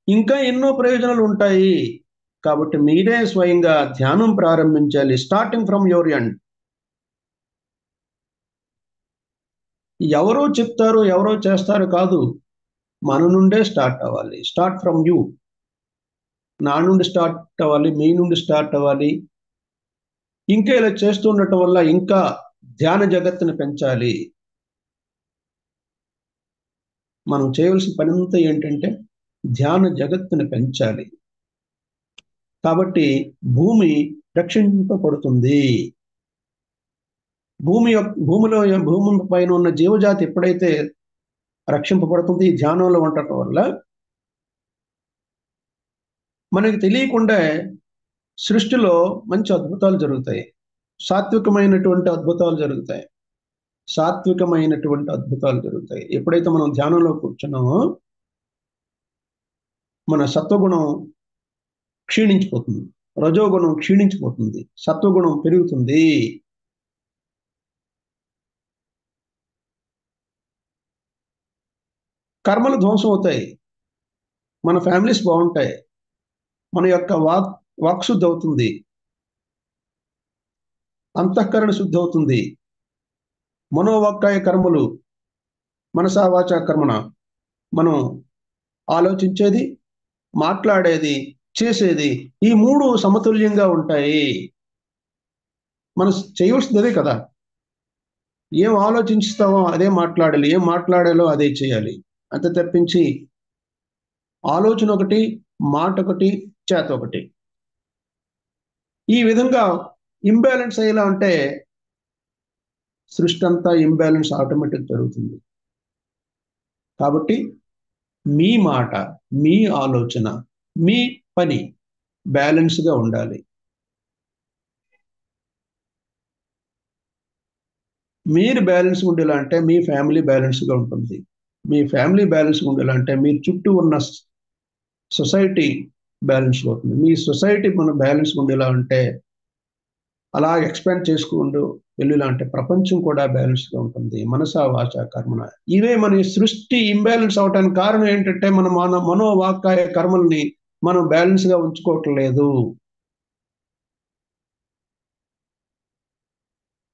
ఇంకా ఎన్నో ప్రయోజనాలు ఉంటాయి. కాబట్టి మీరే స్వయంగా ధ్యానం ప్రారంభించాలి. Starting from your end. ఎవరో చెప్తారు, ఎవరో చేస్తారు కాదు, మన నుండే స్టార్ట్ అవ్వాలి. Start from you. నా నుండి స్టార్ట్ అవ్వాలి, మీ నుండి స్టార్ట్ అవ్వాలి. ఇంకా ఇలా చేస్తూ ఉండటం వల్ల ఇంకా ధ్యాన జగత్తుని పెంచాలి. మనం చేయవలసిన పనంతా ఏంటంటే ధ్యాన జగత్తుని పెంచాలి. కాబట్టి భూమి రక్షింపబడుతుంది. భూమి పైన ఉన్న జీవజాతి ఎప్పుడైతే రక్షింపబడుతుంది ధ్యానంలో ఉండటం వల్ల, మనకి తెలియకుండా సృష్టిలో మంచి అద్భుతాలు జరుగుతాయి. సాత్వికమైనటువంటి అద్భుతాలు జరుగుతాయి. సాత్వికమైనటువంటి అద్భుతాలు జరుగుతాయి. ఎప్పుడైతే మనం ధ్యానంలో కూర్చున్నామో మన సత్వగుణం క్షీణించిపోతుంది, రజోగుణం క్షీణించిపోతుంది, సత్వగుణం పెరుగుతుంది. కర్మలు ధ్వంసం అవుతాయి. మన ఫ్యామిలీస్ బాగుంటాయి. మన యొక్క వాక్ శుద్ధి అవుతుంది, అంతఃకరణ శుద్ధి అవుతుంది. మనోవాక్కాయ కర్మలు, మనసా వాచా కర్మణ, మనం ఆలోచించేది, మాట్లాడేది, చేసేది, ఈ మూడు సమతుల్యంగా ఉంటాయి. మనం చేయవలసింది అదే కదా. ఏం ఆలోచిస్తావో అదే మాట్లాడాలి, ఏం మాట్లాడాలో అదే చేయాలి. అంతే తప్పించి ఆలోచన ఒకటి, మాట ఒకటి, చేత ఒకటి. ఈ విధంగా ఇంబ్యాలెన్స్ అయ్యేలా ఉంటే సృష్టి అంతా ఇంబ్యాలెన్స్ ఆటోమేటిక్ జరుగుతుంది. కాబట్టి మీ మాట, మీ ఆలోచన, మీ పని బ్యాలెన్స్గా ఉండాలి. మీరు బ్యాలెన్స్ ఉండేలా అంటే మీ ఫ్యామిలీ బ్యాలెన్స్గా ఉంటుంది. మీ ఫ్యామిలీ బ్యాలెన్స్ ఉండేలా అంటే మీ చుట్టూ ఉన్న సొసైటీ బ్యాలెన్స్ అవుతుంది. మీ సొసైటీ మన బ్యాలెన్స్ ఉండేలా అంటే అలా ఎక్స్పాండ్ చేసుకుంటూ వెళ్ళేలా అంటే ప్రపంచం కూడా బ్యాలెన్స్గా ఉంటుంది. మనసా వాచ కర్మణ, ఇవే మన సృష్టి ఇంబ్యాలెన్స్ అవడానికి కారణం ఏంటంటే మన మనోవాక్కాయ కర్మల్ని మనం బ్యాలెన్స్గా ఉంచుకోవటం లేదు.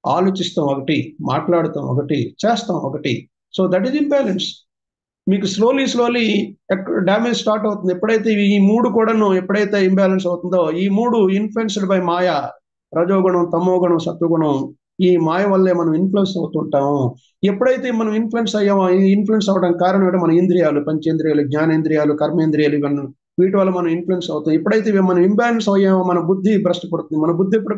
ఆలోచిస్తాం ఒకటి, మాట్లాడుతాం ఒకటి, చేస్తాం ఒకటి. So that is imbalance. మీకు స్లోలీ డ్యామేజ్ స్టార్ట్ అవుతుంది. ఎప్పుడైతే ఈ మూడు కూడాను ఎప్పుడైతే ఇంబ్యాలెన్స్ అవుతుందో, ఈ మూడు ఇన్ఫ్లుయెన్స్డ్ బై మాయా, రజోగుణం, తమోగుణం, సత్వగుణం, ఈ మాయ వల్లే మనం ఇన్ఫ్లుయెన్స్ అవుతుంటాము. ఎప్పుడైతే మనం ఇన్ఫ్లుయెన్స్ అయ్యామో, ఇన్ఫ్లుయెన్స్ అవడానికి కారణం ఏంటో మన ఇంద్రియాలు, పంచేంద్రియాలు, జ్ఞానేంద్రియాలు, కర్మేంద్రియాలు, ఇవన్నీ వీటి వల్ల మనం ఇన్ఫ్లుయెన్స్ అవుతాం. ఎప్పుడైతే మనం ఇంబ్యాలెన్స్ అయ్యామో మన బుద్ధి భ్రష్టపడుతుంది. మన బుద్ధి ఎప్పుడు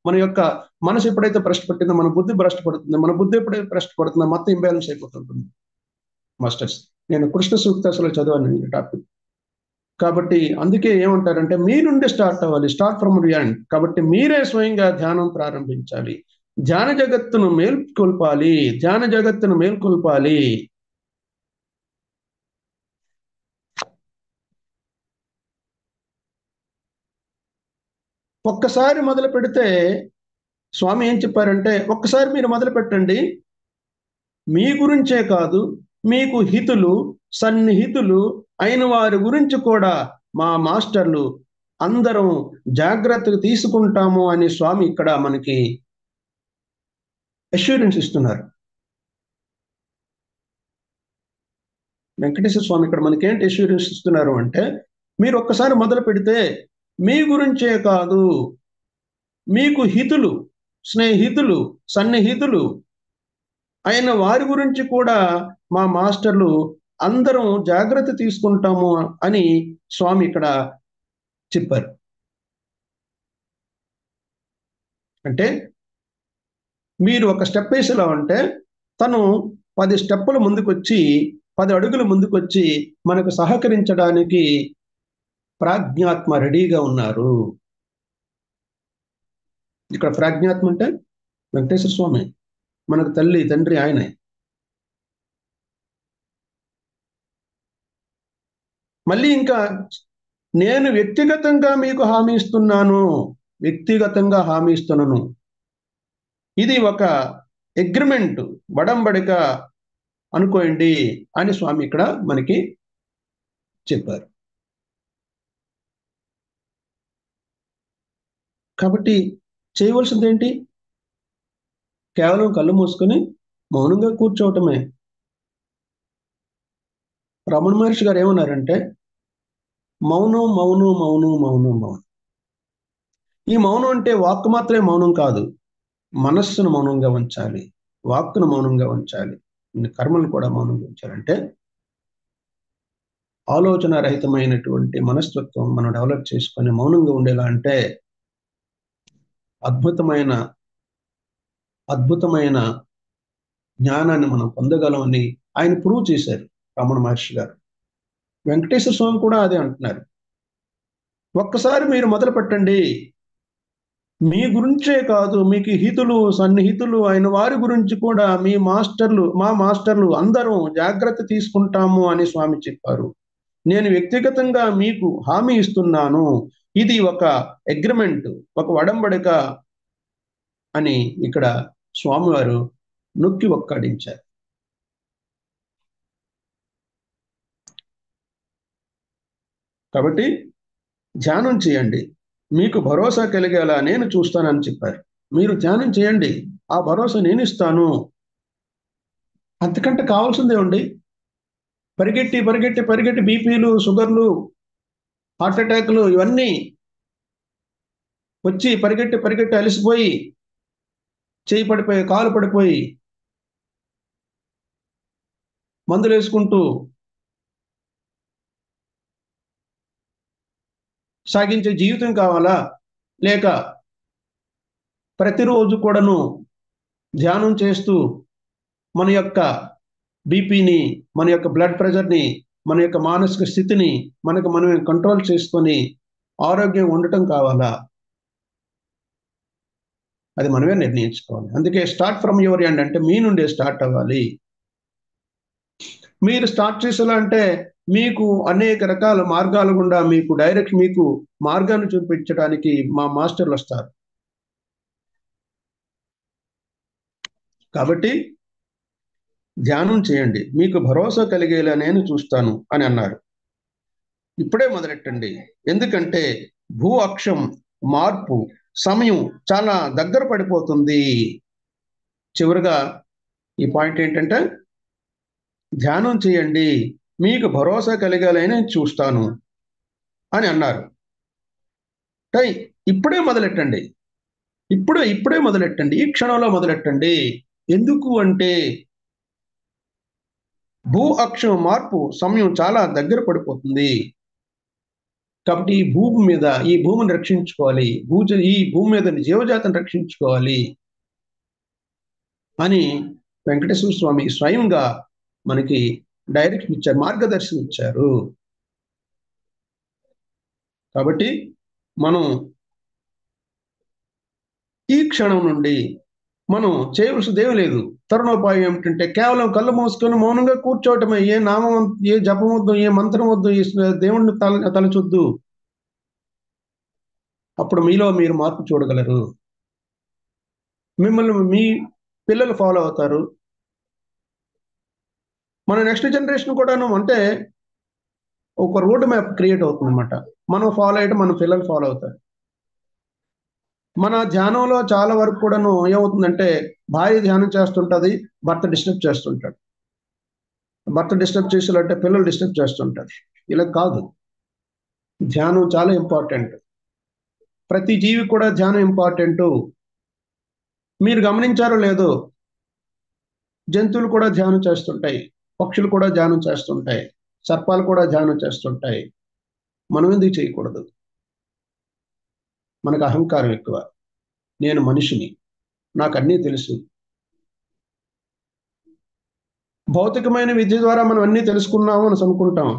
మన యొక్క మనసు ఎప్పుడైతే భ్రష్టపట్టిందో మన బుద్ధి భ్రష్టపడుతుంది. మన బుద్ధి ఎప్పుడైతే భ్రష్టపడుతుందో మొత్తం ఇంబ్యాలెన్స్ అయిపోతుంటుంది. మాస్టర్స్, నేను కృష్ణ సూక్తాసులో చదివాను ఈ టాపిక్. కాబట్టి అందుకే ఏమంటారంటే మీ నుండి స్టార్ట్ అవ్వాలి. Start from the end. కాబట్టి మీరే స్వయంగా ధ్యానం ప్రారంభించాలి. ధ్యాన జగత్తును మేల్కొల్పాలి. ధ్యాన జగత్తును మేల్కొల్పాలి. ఒక్కసారి మొదలు పెడితే స్వామి ఏం చెప్పారంటే, ఒక్కసారి మీరు మొదలు పెట్టండి, మీ గురించే కాదు, మీకు హితులు, సన్నిహితులు అయిన వారి గురించి కూడా మా మాస్టర్లు అందరం జాగ్రత్తగా తీసుకుంటాము అని స్వామి ఇక్కడ మనకి అష్యూరెన్స్ ఇస్తున్నారు. వెంకటేశ్వర స్వామి ఇక్కడ మనకి ఏంటి అష్యూరెన్స్ ఇస్తున్నారు అంటే, మీరు ఒక్కసారి మొదలు పెడితే మీ గురించే కాదు, మీకు హితులు, స్నేహితులు, సన్నిహితులు అయిన వారి గురించి కూడా మా మాస్టర్లు అందరం జాగ్రత్త తీసుకుంటాము అని స్వామి ఇక్కడ చెప్పారు. అంటే మీరు ఒక స్టెప్ వేసేలా ఉంటే తను 10 స్టెప్పులు ముందుకొచ్చి 10 అడుగులు ముందుకొచ్చి మనకు సహకరించడానికి ప్రాజ్ఞాత్మ రెడీగా ఉన్నారు. ఇక్కడ ప్రాజ్ఞాత్మ అంటే వెంకటేశ్వర స్వామి, మనకు తల్లి తండ్రి ఆయనే. మళ్ళీ ఇంకా నేను వ్యక్తిగతంగా మీకు హామీ ఇస్తున్నాను, వ్యక్తిగతంగా హామీ ఇస్తున్నాను. ఇది ఒక అగ్రిమెంట్, వడంబడిక అనుకోండి అని స్వామి ఇక్కడ మనకి చెప్పారు. కాబట్టి చేయవలసింది ఏంటి? కేవలం కళ్ళు మూసుకొని మౌనంగా కూర్చోవటమే. రమణ మహర్షి గారు ఏమన్నారంటే, మౌనం మౌనం మౌనం మౌనం మౌనం. ఈ మౌనం అంటే వాక్కు మాత్రమే మౌనం కాదు, మనస్సును మౌనంగా ఉంచాలి, వాక్కును మౌనంగా ఉంచాలి, కర్మను కూడా మౌనంగా ఉంచాలంటే ఆలోచన రహితమైనటువంటి మనస్తత్వం మనం డెవలప్ చేసుకొని మౌనంగా ఉండేలా అంటే అద్భుతమైన అద్భుతమైన జ్ఞానాన్ని మనం పొందగలమని ఆయన ప్రూవ్ చేశారు రమణ మహర్షి గారు. వెంకటేశ్వర స్వామి కూడా అదే అంటున్నారు. ఒక్కసారి మీరు మొదలు పెట్టండి, మీ గురించే కాదు, మీకు హితులు సన్నిహితులు అయిన వారి గురించి కూడా మా మాస్టర్లు అందరం జాగ్రత్త తీసుకుంటాము అని స్వామి చెప్పారు. నేను వ్యక్తిగతంగా మీకు హామీ ఇస్తున్నాను, ఇది ఒక అగ్రిమెంట్, ఒక వడంబడిక అని ఇక్కడ స్వామివారు నొక్కి ఒక్కాడించారు. కాబట్టి ధ్యానం చేయండి, మీకు భరోసా కలిగేలా నేను చూస్తానని చెప్పారు. మీరు ధ్యానం చేయండి, ఆ భరోసా నేను ఇస్తాను. అంతకంటే కావాల్సిందేమండి? పరిగెట్టి పరిగెట్టి పరిగెట్టి బీపీలు, షుగర్లు, హార్ట్ అటాక్లు ఇవన్నీ వచ్చి పరిగెట్టి పరిగెట్టి అలసిపోయి చేయి పడిపోయి కాలు పడిపోయి మందులు వేసుకుంటూ సాగించే జీవితం కావాలా? లేక ప్రతిరోజు కూడాను ధ్యానం చేస్తూ మన యొక్క బీపీని, మన యొక్క బ్లడ్ ప్రెషర్ని, మన యొక్క మానసిక స్థితిని మనమే కంట్రోల్ చేసుకొని ఆరోగ్యం ఉండటం కావాలా? అది మనమే నిర్ణయించుకోవాలి. అందుకే స్టార్ట్ ఫ్రమ్ యువర్ ఎండ్ అంటే మీ నుండే స్టార్ట్ అవ్వాలి. మీరు స్టార్ట్ చేసేలా అంటే మీకు అనేక రకాల మార్గాల గుండా మీకు మార్గాన్ని చూపించడానికి మా మాస్టర్లు వస్తారు. కాబట్టి ధ్యానం చేయండి, మీకు భరోసా కలిగేలా నేను చూస్తాను అని అన్నారు. ఇప్పుడే మొదలెట్టండి, ఎందుకంటే భూ అక్షం మార్పు సమయం చాలా దగ్గర పడిపోతుంది. చివరిగా ఈ పాయింట్ ఏంటంటే, ధ్యానం చేయండి, మీకు భరోసా కలిగేలా నేను చూస్తాను అని అన్నారు. ఇప్పుడే మొదలెట్టండి, ఇప్పుడే మొదలెట్టండి, ఈ క్షణంలో మొదలెట్టండి. ఎందుకు అంటే భూ అక్షం మార్పు సమయం చాలా దగ్గర పడిపోతుంది. కాబట్టి ఈ భూమిని రక్షించుకోవాలి, ఈ భూమి మీద జీవజాతిని రక్షించుకోవాలి అని వెంకటేశ్వర స్వామి స్వయంగా మనకి డైరెక్షన్ ఇచ్చారు, మార్గదర్శనం ఇచ్చారు. కాబట్టి మనం ఈ క్షణం నుండి మనం చేయవలసింది ఏమీ లేదు. తరుణోపాయం ఏమిటంటే కేవలం కళ్ళు మూసుకొని మౌనంగా కూర్చోవటమే. ఏ నామం, ఏ జపం వద్దు, ఏ మంత్రం వద్దు, ఏ దేవుణ్ణి తలచొద్దు. అప్పుడు మీలో మీరు మార్పు చూడగలరు, మిమ్మల్ని మీ పిల్లలు ఫాలో అవుతారు. మన నెక్స్ట్ జనరేషన్ కూడాను అంటే ఒక రోడ్ మ్యాప్ క్రియేట్ అవుతుంది అనమాట. మనం ఫాలో అయ్యటం మన పిల్లలు ఫాలో అవుతారు. మన ధ్యానంలో చాలా వరకు కూడాను ఏమవుతుందంటే, భార్య ధ్యానం చేస్తుంటది, భర్త డిస్టర్బ్ చేస్తుంటాడు. భర్త డిస్టర్బ్ చేసేలాంటే పిల్లలు డిస్టర్బ్ చేస్తుంటారు. ఇలా కాదు, ధ్యానం చాలా ఇంపార్టెంట్. ప్రతి జీవి కూడా ధ్యానం ఇంపార్టెంట్. మీరు గమనించారో లేదో, జంతువులు కూడా ధ్యానం చేస్తుంటాయి, పక్షులు కూడా ధ్యానం చేస్తుంటాయి, సర్పాలు కూడా ధ్యానం చేస్తుంటాయి. మనం ఎందుకు చేయకూడదు? మనకు అహంకారం ఎక్కువ. నేను మనిషిని, నాకు అన్నీ తెలుసు. భౌతికమైన విద్య ద్వారా మనం అన్నీ తెలుసుకున్నాము అని అనుకుంటాం.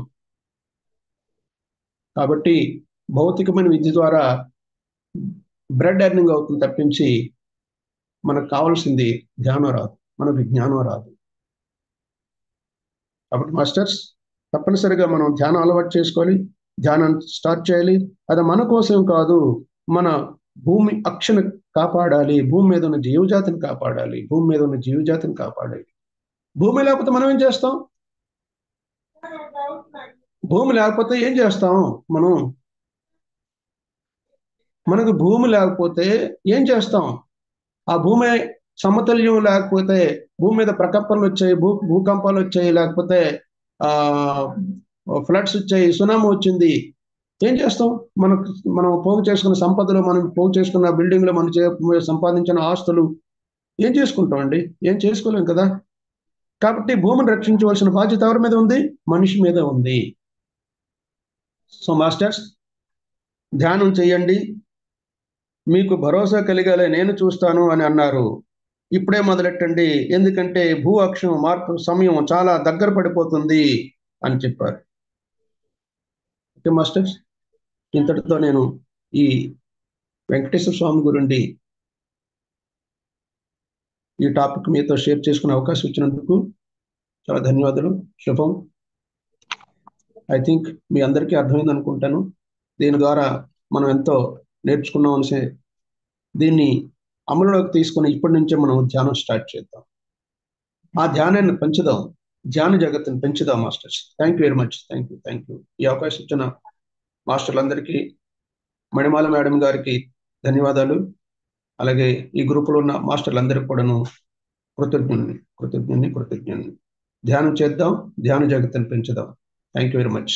కాబట్టి భౌతికమైన విద్య ద్వారా బ్రెడ్ ఎర్నింగ్ అవుతుంది తప్పించి మనకు కావాల్సింది ధ్యానం రాదు, మనకు జ్ఞానం రాదు. కాబట్టి మాస్టర్స్, తప్పనిసరిగా మనం ధ్యానం అలవాటు చేసుకోవాలి, ధ్యానం స్టార్ట్ చేయాలి. అది మన కోసం కాదు, మన భూమి అక్షను కాపాడాలి, భూమి మీద ఉన్న జీవజాతిని కాపాడాలి, భూమి మీద ఉన్న జీవజాతిని కాపాడాలి. భూమి లేకపోతే మనం ఏం చేస్తాం? భూమి లేకపోతే ఏం చేస్తాం మనం? మనకు భూమి లేకపోతే ఏం చేస్తాం? ఆ భూమి సమతుల్యం లేకపోతే, భూమి మీద ప్రకంపనలు వచ్చాయి, భూకంపాలు వచ్చాయి, లేకపోతే ఆ ఫ్లడ్స్ వచ్చాయి, సునామీ వచ్చింది, ఏం చేస్తాం? మనకు మనం పోగు చేసుకున్న సంపదలు, మనం పోగు చేసుకున్న బిల్డింగ్లు, మనం సంపాదించిన ఆస్తులు ఏం చేసుకుంటాం అండి? ఏం చేసుకోలేం కదా. కాబట్టి భూమిని రక్షించవలసిన బాధ్యత ఎవరి మీద ఉంది? మనిషి మీద ఉంది. సో మాస్టర్స్, ధ్యానం చేయండి, మీకు భరోసా కలిగేలా నేను చూస్తాను అని అన్నారు. ఇప్పుడే మొదలెట్టండి, ఎందుకంటే భూ అక్షం మార్పు సమయం చాలా దగ్గర పడిపోతుంది అని చెప్పారు. ఓకే మాస్టర్స్, ఇంతటితో నేను ఈ వెంకటేశ్వర స్వామి గురించి ఈ టాపిక్ మీతో షేర్ చేసుకునే అవకాశం ఇచ్చినందుకు చాలా ధన్యవాదాలు. శుభం. ఐ థింక్ మీ అందరికీ అర్థమైంది అనుకుంటాను. దీని ద్వారా మనం ఎంతో నేర్చుకున్నాం అనేసి, దీన్ని అమలులోకి తీసుకుని ఇప్పటి నుంచే మనం ధ్యానం స్టార్ట్ చేద్దాం, ఆ ధ్యానాన్ని పెంచుదాం, ధ్యాన జగత్తుని పెంచుదాం masters. Thank you very much. Thank you. ఈ అవకాశం ఇచ్చిన మాస్టర్లందరికీ, మణిమాల మేడం గారికి ధన్యవాదాలు. అలాగే ఈ గ్రూపులో ఉన్న మాస్టర్లందరికీ కూడాను కృతజ్ఞుని. ధ్యానం చేద్దాం, ధ్యాన జగత్తుని పెంచుదాం. Thank you very much.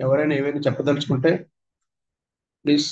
ఎవరైనా ఏవైనా చెప్పదలుచుకుంటే ప్లీజ్.